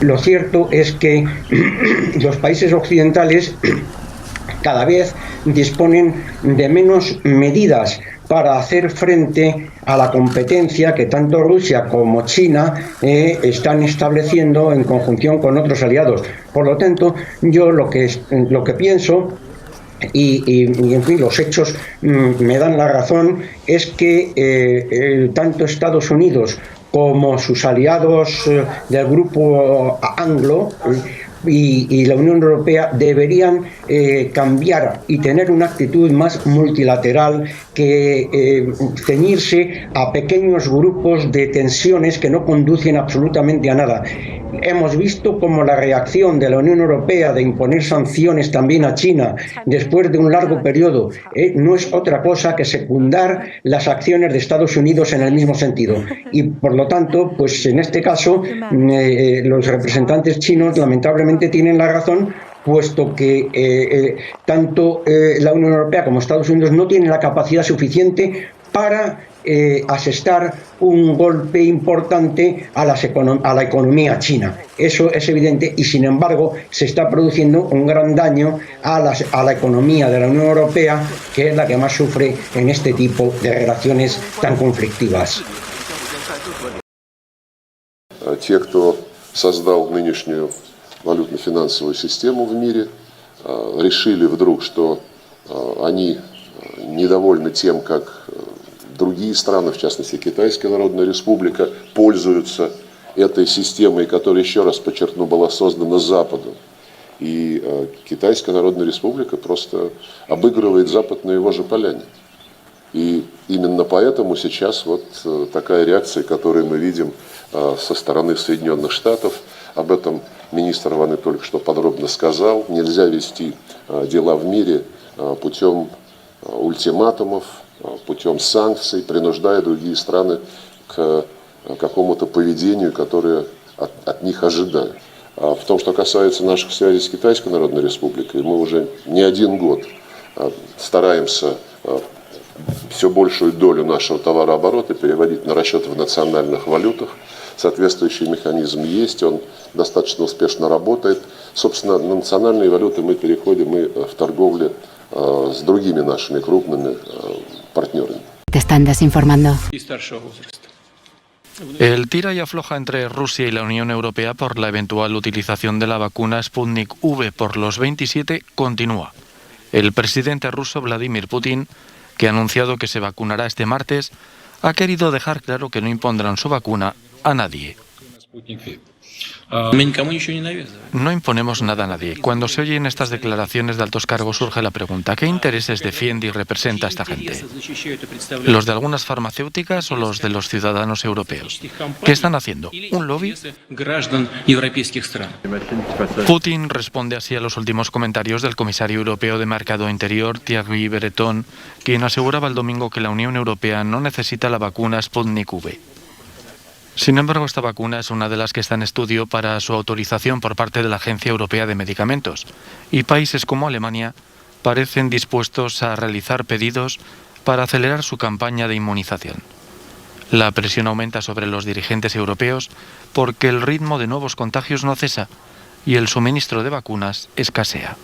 Lo cierto es que los países occidentales cada vez disponen de menos medidas para hacer frente a la competencia que tanto Rusia como China están estableciendo en conjunción con otros aliados. Por lo tanto, yo lo que pienso, y en fin, los hechos me dan la razón, es que tanto Estados Unidos como sus aliados del grupo anglo y la Unión Europea deberían cambiar y tener una actitud más multilateral que ceñirse a pequeños grupos de tensiones que no conducen absolutamente a nada. Hemos visto como la reacción de la Unión Europea de imponer sanciones también a China después de un largo periodo no es otra cosa que secundar las acciones de Estados Unidos en el mismo sentido. Y por lo tanto, pues en este caso, los representantes chinos lamentablemente tienen la razón, puesto que tanto la Unión Europea como Estados Unidos no tienen la capacidad suficiente para asestar un golpe importante a la economía china. Eso es evidente y sin embargo se está produciendo un gran daño a la economía de la Unión Europea, que es la que más sufre en este tipo de relaciones tan conflictivas. Те, кто создал нынешнюю валютно-финансовую систему в мире, решили вдруг, что они недовольны тем, как другие страны, в частности Китайская Народная Республика, пользуются этой системой, которая, еще раз подчеркну, была создана Западом. И Китайская Народная Республика просто обыгрывает Запад на его же поляне. И именно поэтому сейчас вот такая реакция, которую мы видим со стороны Соединенных Штатов. Об этом министр Ваны только что подробно сказал. Нельзя вести дела в мире путем ультиматумов, путем санкций, принуждая другие страны к какому-то поведению, которое от них ожидают. В том, что касается наших связей с Китайской Народной Республикой, мы уже не один год стараемся все большую долю нашего товарооборота переводить на расчеты в национальных валютах. Соответствующий механизм есть, он достаточно успешно работает. Собственно, на национальные валюты мы переходим и в торговле с другими нашими крупными партнерами. Te están desinformando. El tira y afloja entre Rusia y la Unión Europea por la eventual utilización de la vacuna Sputnik V por los 27 continúa. El presidente ruso Vladimir Putin, que ha anunciado que se vacunará este martes, ha querido dejar claro que no impondrán su vacuna a nadie. No imponemos nada a nadie. Cuando se oyen estas declaraciones de altos cargos surge la pregunta, ¿qué intereses defiende y representa esta gente? ¿Los de algunas farmacéuticas o los de los ciudadanos europeos? ¿Qué están haciendo? ¿Un lobby? Putin responde así a los últimos comentarios del comisario europeo de Mercado Interior, Thierry Breton, quien aseguraba el domingo que la Unión Europea no necesita la vacuna Sputnik V. Sin embargo, esta vacuna es una de las que está en estudio para su autorización por parte de la Agencia Europea de Medicamentos, y países como Alemania parecen dispuestos a realizar pedidos para acelerar su campaña de inmunización. La presión aumenta sobre los dirigentes europeos porque el ritmo de nuevos contagios no cesa y el suministro de vacunas escasea.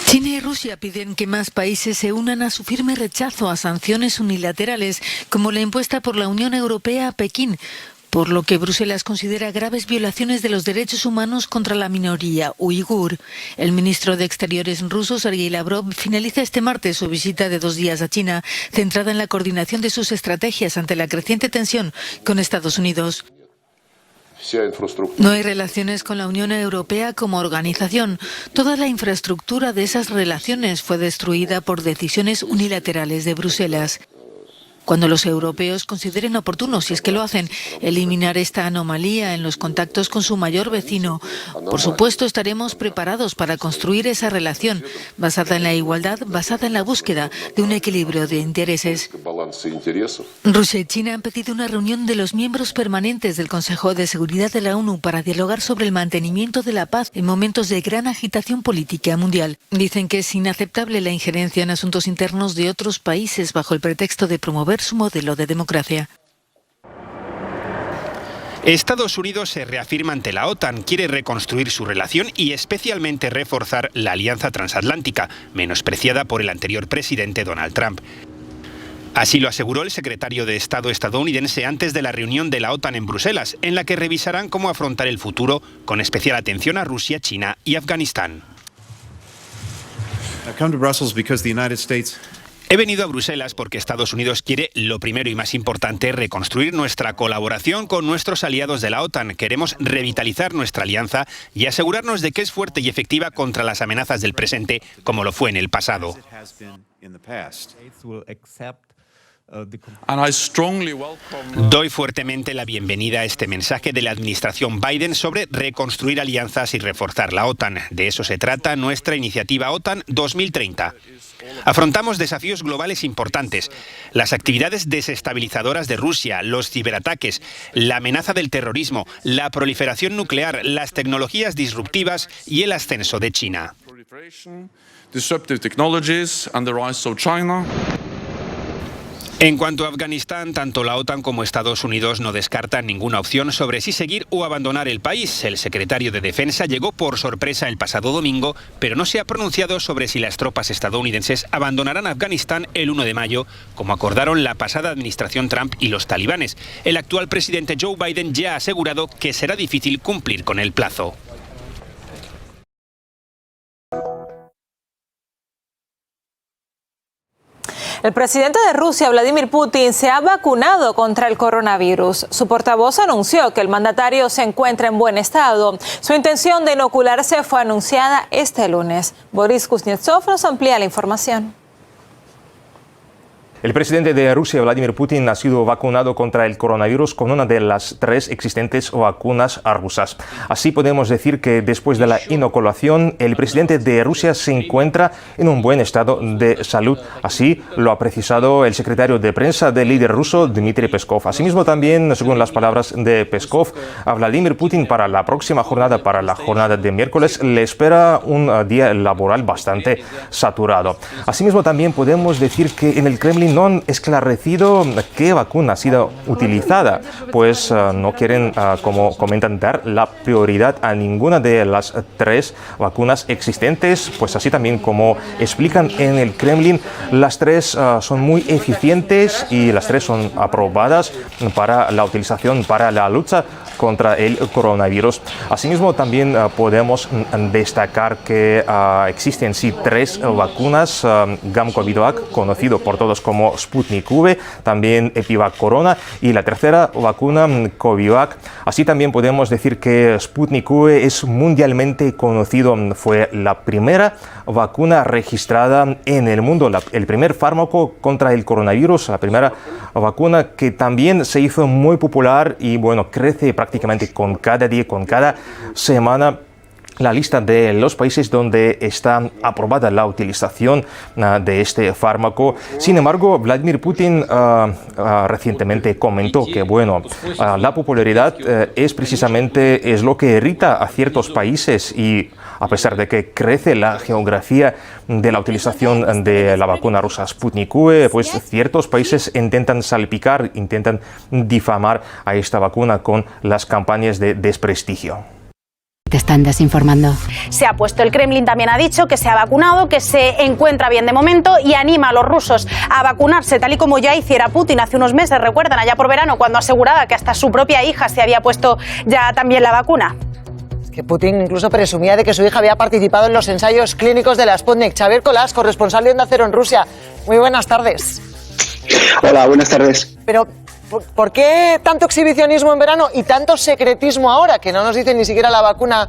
China y Rusia piden que más países se unan a su firme rechazo a sanciones unilaterales como la impuesta por la Unión Europea a Pekín, por lo que Bruselas considera graves violaciones de los derechos humanos contra la minoría uigur. El ministro de Exteriores ruso, Sergei Lavrov, finaliza este martes su visita de 2 días a China, centrada en la coordinación de sus estrategias ante la creciente tensión con Estados Unidos. No hay relaciones con la Unión Europea como organización. Toda la infraestructura de esas relaciones fue destruida por decisiones unilaterales de Bruselas. Cuando los europeos consideren oportuno, si es que lo hacen, eliminar esta anomalía en los contactos con su mayor vecino, por supuesto estaremos preparados para construir esa relación basada en la igualdad, basada en la búsqueda de un equilibrio de intereses. Rusia y China han pedido una reunión de los miembros permanentes del Consejo de Seguridad de la ONU para dialogar sobre el mantenimiento de la paz en momentos de gran agitación política mundial. Dicen que es inaceptable la injerencia en asuntos internos de otros países bajo el pretexto de promover su modelo de democracia. Estados Unidos se reafirma ante la OTAN, quiere reconstruir su relación y especialmente reforzar la alianza transatlántica, menospreciada por el anterior presidente Donald Trump. Así lo aseguró el secretario de Estado estadounidense antes de la reunión de la OTAN en Bruselas, en la que revisarán cómo afrontar el futuro, con especial atención a Rusia, China y Afganistán. He venido a Bruselas porque Estados Unidos quiere, lo primero y más importante, reconstruir nuestra colaboración con nuestros aliados de la OTAN. Queremos revitalizar nuestra alianza y asegurarnos de que es fuerte y efectiva contra las amenazas del presente, como lo fue en el pasado. Doy fuertemente la bienvenida a este mensaje de la administración Biden sobre reconstruir alianzas y reforzar la OTAN. De eso se trata nuestra iniciativa OTAN 2030. Afrontamos desafíos globales importantes: las actividades desestabilizadoras de Rusia, los ciberataques, la amenaza del terrorismo, la proliferación nuclear, las tecnologías disruptivas y el ascenso de China. En cuanto a Afganistán, tanto la OTAN como Estados Unidos no descartan ninguna opción sobre si seguir o abandonar el país. El secretario de Defensa llegó por sorpresa el pasado domingo, pero no se ha pronunciado sobre si las tropas estadounidenses abandonarán Afganistán el 1 de mayo, como acordaron la pasada administración Trump y los talibanes. El actual presidente Joe Biden ya ha asegurado que será difícil cumplir con el plazo. El presidente de Rusia, Vladimir Putin, se ha vacunado contra el coronavirus. Su portavoz anunció que el mandatario se encuentra en buen estado. Su intención de inocularse fue anunciada este lunes. Boris Kuznetsov nos amplía la información. El presidente de Rusia, Vladimir Putin, ha sido vacunado contra el coronavirus con una de las 3 existentes vacunas rusas. Así podemos decir que después de la inoculación, el presidente de Rusia se encuentra en un buen estado de salud. Así lo ha precisado el secretario de prensa del líder ruso, Dmitry Peskov. Asimismo, también, según las palabras de Peskov, a Vladimir Putin para la próxima jornada, para la jornada de miércoles, le espera un día laboral bastante saturado. Asimismo, también podemos decir que en el Kremlin no han esclarecido qué vacuna ha sido utilizada, pues no quieren, como comentan, dar la prioridad a ninguna de las 3 vacunas existentes, pues así también como explican en el Kremlin, las 3 son muy eficientes y las 3 son aprobadas para la utilización, para la lucha contra el coronavirus. Asimismo, también podemos destacar que existen sí 3 vacunas, Gamcovidoac, conocido por todos como Sputnik V, también Epivac Corona y la tercera vacuna Covivac. Así también podemos decir que Sputnik V es mundialmente conocido, fue la primera vacuna registrada en el mundo, el primer fármaco contra el coronavirus, la primera vacuna que también se hizo muy popular y bueno, crece prácticamente con cada día, con cada semana. La lista de los países donde está aprobada la utilización de este fármaco. Sin embargo, Vladimir Putin recientemente comentó que bueno, la popularidad es lo que irrita a ciertos países y a pesar de que crece la geografía de la utilización de la vacuna rusa Sputnik V, pues ciertos países intentan salpicar, intentan difamar a esta vacuna con las campañas de desprestigio. Te están desinformando. Se ha puesto. El Kremlin también ha dicho que se ha vacunado, que se encuentra bien de momento y anima a los rusos a vacunarse, tal y como ya hiciera Putin hace unos meses, recuerdan, allá por verano, cuando aseguraba que hasta su propia hija se había puesto ya también la vacuna. Es que Putin incluso presumía de que su hija había participado en los ensayos clínicos de la Sputnik. Xavier Colás, corresponsal de Onda Cero en Rusia. Muy buenas tardes. Hola, buenas tardes. Pero, ¿por qué tanto exhibicionismo en verano y tanto secretismo ahora, que no nos dicen ni siquiera la vacuna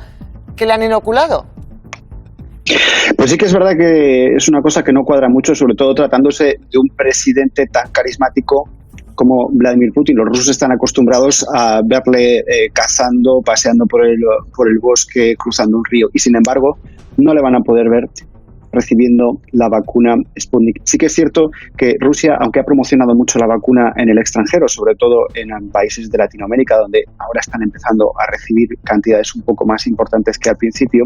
que le han inoculado? Pues sí que es verdad que es una cosa que no cuadra mucho, sobre todo tratándose de un presidente tan carismático como Vladimir Putin. Los rusos están acostumbrados a verle cazando, paseando por el bosque, cruzando un río, y sin embargo no le van a poder ver recibiendo la vacuna Sputnik. Sí que es cierto que Rusia, aunque ha promocionado mucho la vacuna en el extranjero, sobre todo en países de Latinoamérica, donde ahora están empezando a recibir cantidades un poco más importantes que al principio,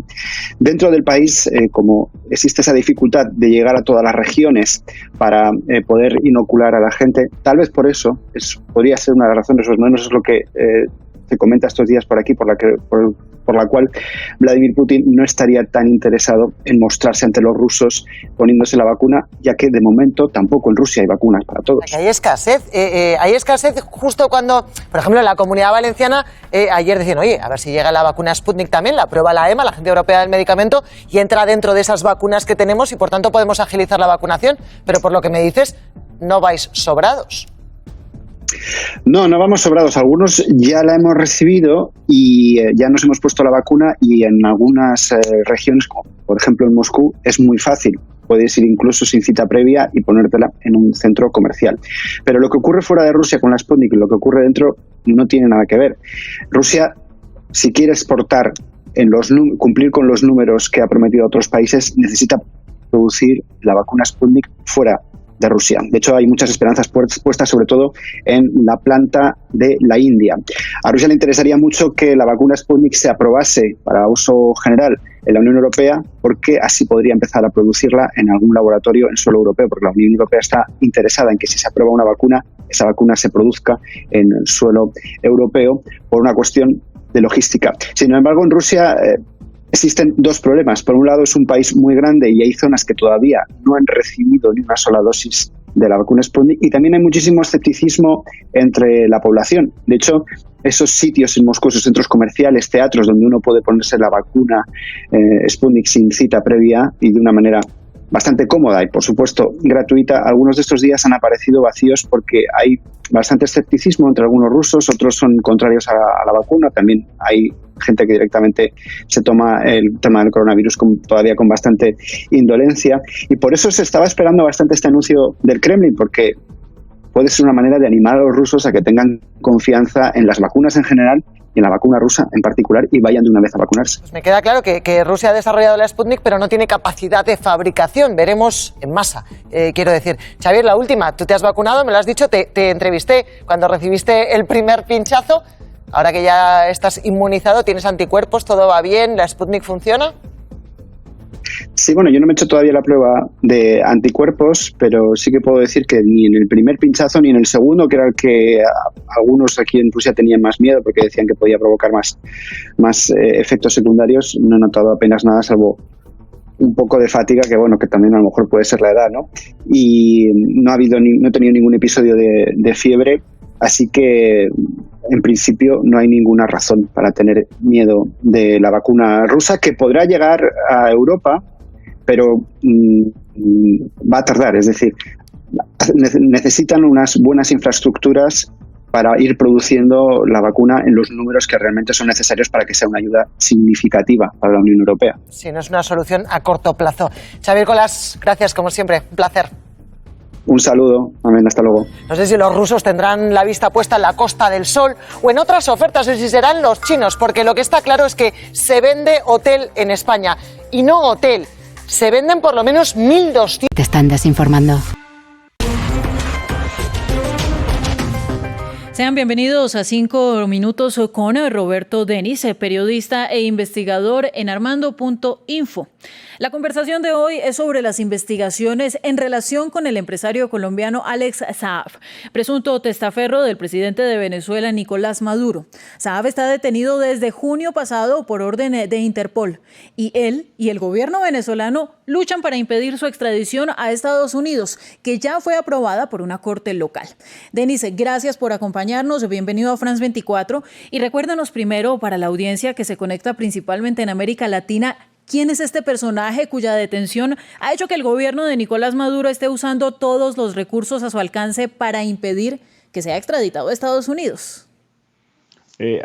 dentro del país, como existe esa dificultad de llegar a todas las regiones para poder inocular a la gente, tal vez por eso, podría ser una de las razones, o al menos es lo que se comenta estos días por aquí, por la cual Vladimir Putin no estaría tan interesado en mostrarse ante los rusos poniéndose la vacuna, ya que de momento tampoco en Rusia hay vacunas para todos. Hay escasez justo cuando, por ejemplo, en la Comunidad Valenciana, ayer decían, oye, a ver si llega la vacuna Sputnik también, la prueba la EMA, la Agencia Europea del Medicamento, y entra dentro de esas vacunas que tenemos y por tanto podemos agilizar la vacunación, pero por lo que me dices, no vais sobrados. No vamos sobrados. Algunos ya la hemos recibido y ya nos hemos puesto la vacuna, y en algunas regiones, como por ejemplo en Moscú, es muy fácil. Puedes ir incluso sin cita previa y ponértela en un centro comercial. Pero lo que ocurre fuera de Rusia con la Sputnik y lo que ocurre dentro no tiene nada que ver. Rusia, si quiere exportar, cumplir con los números que ha prometido a otros países, necesita producir la vacuna Sputnik fuera de Rusia. De hecho, hay muchas esperanzas puestas sobre todo en la planta de la India. A Rusia le interesaría mucho que la vacuna Sputnik se aprobase para uso general en la Unión Europea, porque así podría empezar a producirla en algún laboratorio en suelo europeo, porque la Unión Europea está interesada en que si se aprueba una vacuna, esa vacuna se produzca en el suelo europeo por una cuestión de logística. Sin embargo, en Rusia existen dos problemas. Por un lado, es un país muy grande y hay zonas que todavía no han recibido ni una sola dosis de la vacuna Sputnik, y también hay muchísimo escepticismo entre la población. De hecho, esos sitios en Moscú, esos centros comerciales, teatros, donde uno puede ponerse la vacuna Sputnik sin cita previa y de una manera bastante cómoda y, por supuesto, gratuita, algunos de estos días han aparecido vacíos porque hay bastante escepticismo entre algunos rusos, otros son contrarios a la vacuna. También hay gente que directamente se toma el tema del coronavirus todavía con bastante indolencia, y por eso se estaba esperando bastante este anuncio del Kremlin, porque puede ser una manera de animar a los rusos a que tengan confianza en las vacunas en general y en la vacuna rusa en particular, y vayan de una vez a vacunarse. Pues me queda claro que Rusia ha desarrollado la Sputnik, pero no tiene capacidad de fabricación. Veremos en masa, quiero decir. Xavier, la última, tú te has vacunado, me lo has dicho, te entrevisté cuando recibiste el primer pinchazo. Ahora que ya estás inmunizado, tienes anticuerpos, todo va bien, ¿la Sputnik funciona? Sí, bueno, yo no me he hecho todavía la prueba de anticuerpos, pero sí que puedo decir que ni en el primer pinchazo ni en el segundo, que era el que algunos aquí en Rusia tenían más miedo porque decían que podía provocar más efectos secundarios, no he notado apenas nada, salvo un poco de fatiga, que bueno, que también a lo mejor puede ser la edad, ¿no? Y no he tenido ningún episodio de fiebre, así que en principio no hay ninguna razón para tener miedo de la vacuna rusa, que podrá llegar a Europa, pero va a tardar. Es decir, necesitan unas buenas infraestructuras para ir produciendo la vacuna en los números que realmente son necesarios para que sea una ayuda significativa para la Unión Europea. Sí, no es una solución a corto plazo. Xavier Colás, gracias como siempre, un placer. Un saludo, amén, hasta luego. No sé si los rusos tendrán la vista puesta en la Costa del Sol o en otras ofertas, o si serán los chinos, porque lo que está claro es que se vende hotel en España, y no hotel, se venden por lo menos 1.200. Te están desinformando. Sean bienvenidos a 5 minutos con Roberto Denis, periodista e investigador en Armando.info. La conversación de hoy es sobre las investigaciones en relación con el empresario colombiano Alex Saab, presunto testaferro del presidente de Venezuela, Nicolás Maduro. Saab está detenido desde junio pasado por orden de Interpol y él y el gobierno venezolano luchan para impedir su extradición a Estados Unidos, que ya fue aprobada por una corte local. Denis, gracias por acompañarnos. Bienvenido a France 24 y recuérdanos primero para la audiencia que se conecta principalmente en América Latina, ¿quién es este personaje cuya detención ha hecho que el gobierno de Nicolás Maduro esté usando todos los recursos a su alcance para impedir que sea extraditado a Estados Unidos?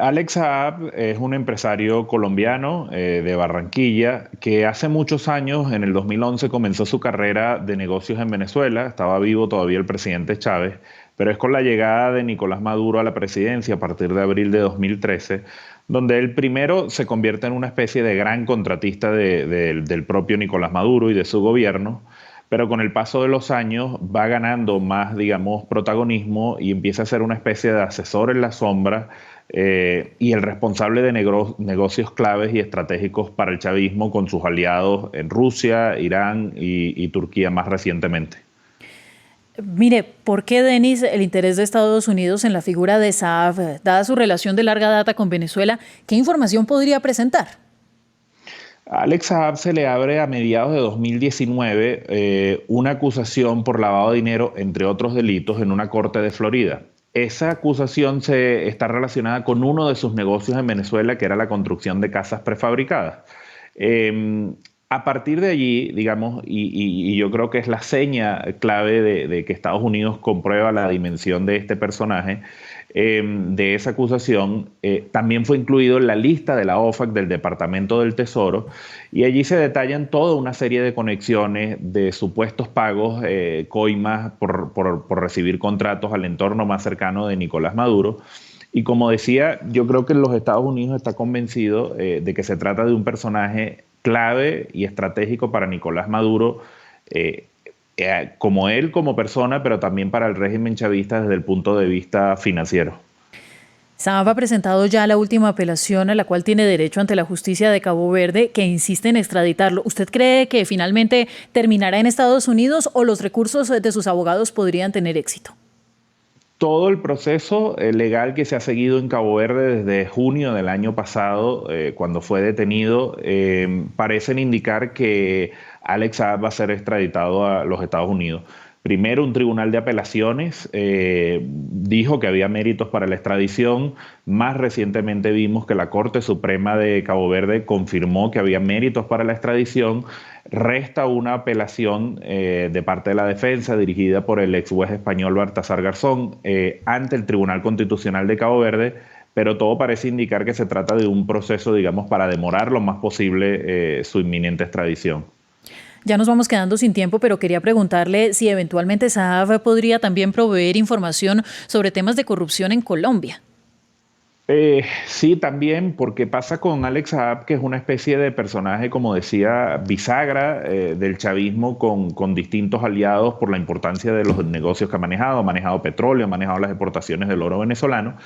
Alex Saab es un empresario colombiano de Barranquilla que hace muchos años, en el 2011, comenzó su carrera de negocios en Venezuela. Estaba vivo todavía el presidente Chávez, pero es con la llegada de Nicolás Maduro a la presidencia a partir de abril de 2013, donde él primero se convierte en una especie de gran contratista del propio Nicolás Maduro y de su gobierno, pero con el paso de los años va ganando más, digamos, protagonismo y empieza a ser una especie de asesor en la sombra y el responsable de negocios claves y estratégicos para el chavismo con sus aliados en Rusia, Irán y Turquía más recientemente. Mire, ¿por qué, Denis, el interés de Estados Unidos en la figura de Saab, dada su relación de larga data con Venezuela? ¿Qué información podría presentar? A Alex Saab se le abre a mediados de 2019 una acusación por lavado de dinero, entre otros delitos, en una corte de Florida. Esa acusación está relacionada con uno de sus negocios en Venezuela, que era la construcción de casas prefabricadas. A partir de allí, digamos, y yo creo que es la seña clave de que Estados Unidos comprueba la dimensión de este personaje, de esa acusación, también fue incluido en la lista de la OFAC del Departamento del Tesoro, y allí se detallan toda una serie de conexiones de supuestos pagos, coimas por recibir contratos al entorno más cercano de Nicolás Maduro. Y como decía, yo creo que los Estados Unidos está convencido de que se trata de un personaje clave y estratégico para Nicolás Maduro, como él como persona, pero también para el régimen chavista desde el punto de vista financiero. Saab ha presentado ya la última apelación a la cual tiene derecho ante la justicia de Cabo Verde, que insiste en extraditarlo. ¿Usted cree que finalmente terminará en Estados Unidos o los recursos de sus abogados podrían tener éxito? Todo el proceso legal que se ha seguido en Cabo Verde desde junio del año pasado, cuando fue detenido, parecen indicar que Alex Saab va a ser extraditado a los Estados Unidos. Primero, un tribunal de apelaciones dijo que había méritos para la extradición. Más recientemente vimos que la Corte Suprema de Cabo Verde confirmó que había méritos para la extradición. Resta una apelación de parte de la defensa dirigida por el ex juez español Baltasar Garzón ante el Tribunal Constitucional de Cabo Verde, pero todo parece indicar que se trata de un proceso, digamos, para demorar lo más posible su inminente extradición. Ya nos vamos quedando sin tiempo, pero quería preguntarle si eventualmente Saab podría también proveer información sobre temas de corrupción en Colombia. Sí, también, porque pasa con Alex Saab, que es una especie de personaje, como decía, bisagra del chavismo con distintos aliados por la importancia de los negocios que ha manejado petróleo, ha manejado las exportaciones del oro venezolano,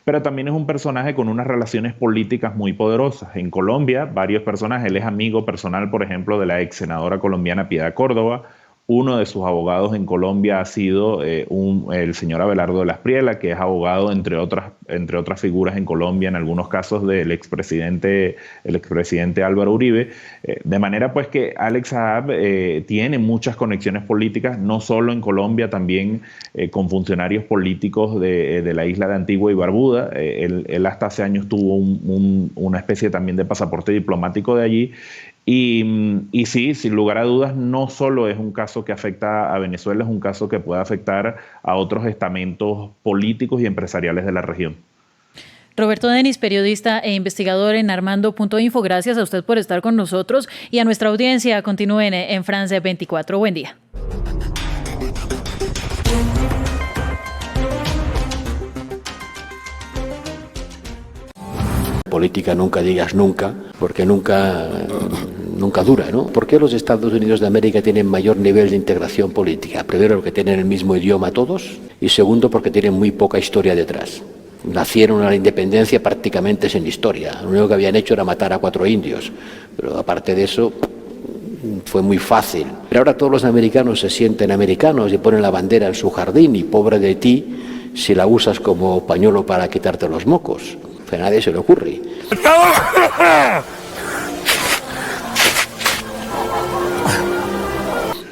pero también es un personaje con unas relaciones políticas muy poderosas. En Colombia, varios personajes, él es amigo personal, por ejemplo, de la ex senadora colombiana Piedad Córdoba. Uno de sus abogados en Colombia ha sido el señor Abelardo de la Espriella, que es abogado, entre otras figuras en Colombia, en algunos casos del expresidente Álvaro Uribe. De manera pues que Alex Saab tiene muchas conexiones políticas, no solo en Colombia, también con funcionarios políticos de la isla de Antigua y Barbuda. Él hasta hace años tuvo una especie también de pasaporte diplomático de allí. Y sí, sin lugar a dudas, no solo es un caso que afecta a Venezuela, es un caso que puede afectar a otros estamentos políticos y empresariales de la región. Roberto Denis, periodista e investigador en Armando.info, gracias a usted por estar con nosotros y a nuestra audiencia. Continúen en France 24. Buen día. Política nunca digas nunca, porque nunca nunca dura, ¿no? ¿Por qué los Estados Unidos de América tienen mayor nivel de integración política? Primero, porque tienen el mismo idioma todos, y segundo, porque tienen muy poca historia detrás. Nacieron a la independencia prácticamente sin historia. Lo único que habían hecho era matar a 4 indios, pero aparte de eso fue muy fácil. Pero ahora todos los americanos se sienten americanos y ponen la bandera en su jardín, y pobre de ti si la usas como pañuelo para quitarte los mocos. A nadie se le ocurre.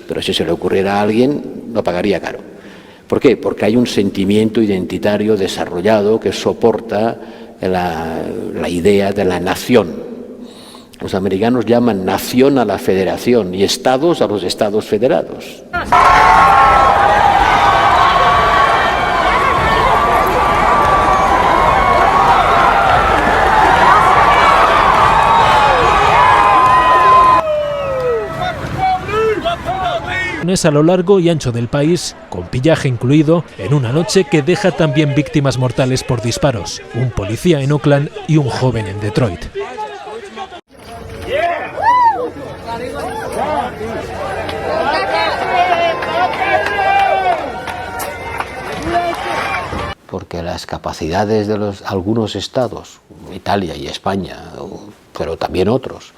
Pero si se le ocurriera a alguien, lo pagaría caro. ¿Por qué? Porque hay un sentimiento identitario desarrollado que soporta la idea de la nación. Los americanos llaman nación a la federación y estados a los estados federados. A lo largo y ancho del país, con pillaje incluido, en una noche que deja también víctimas mortales por disparos, un policía en Oakland y un joven en Detroit. Porque las capacidades de algunos estados, Italia y España, pero también otros,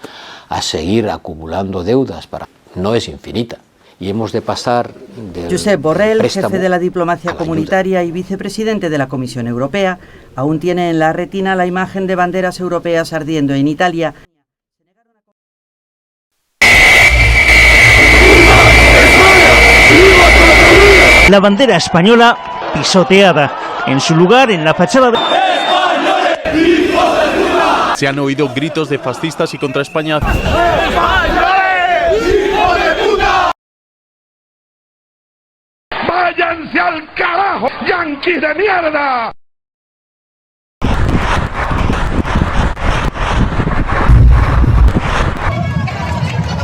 a seguir acumulando deudas no es infinita. Y hemos de pasar del Josep Borrell, préstamo jefe de la diplomacia a la comunitaria y vicepresidente de la Comisión Europea, aún tiene en la retina la imagen de banderas europeas ardiendo en Italia. La bandera española pisoteada. En su lugar, en la fachada de... Se han oído gritos de fascistas y contra España. ¡Váyanse al carajo, yanquis de mierda!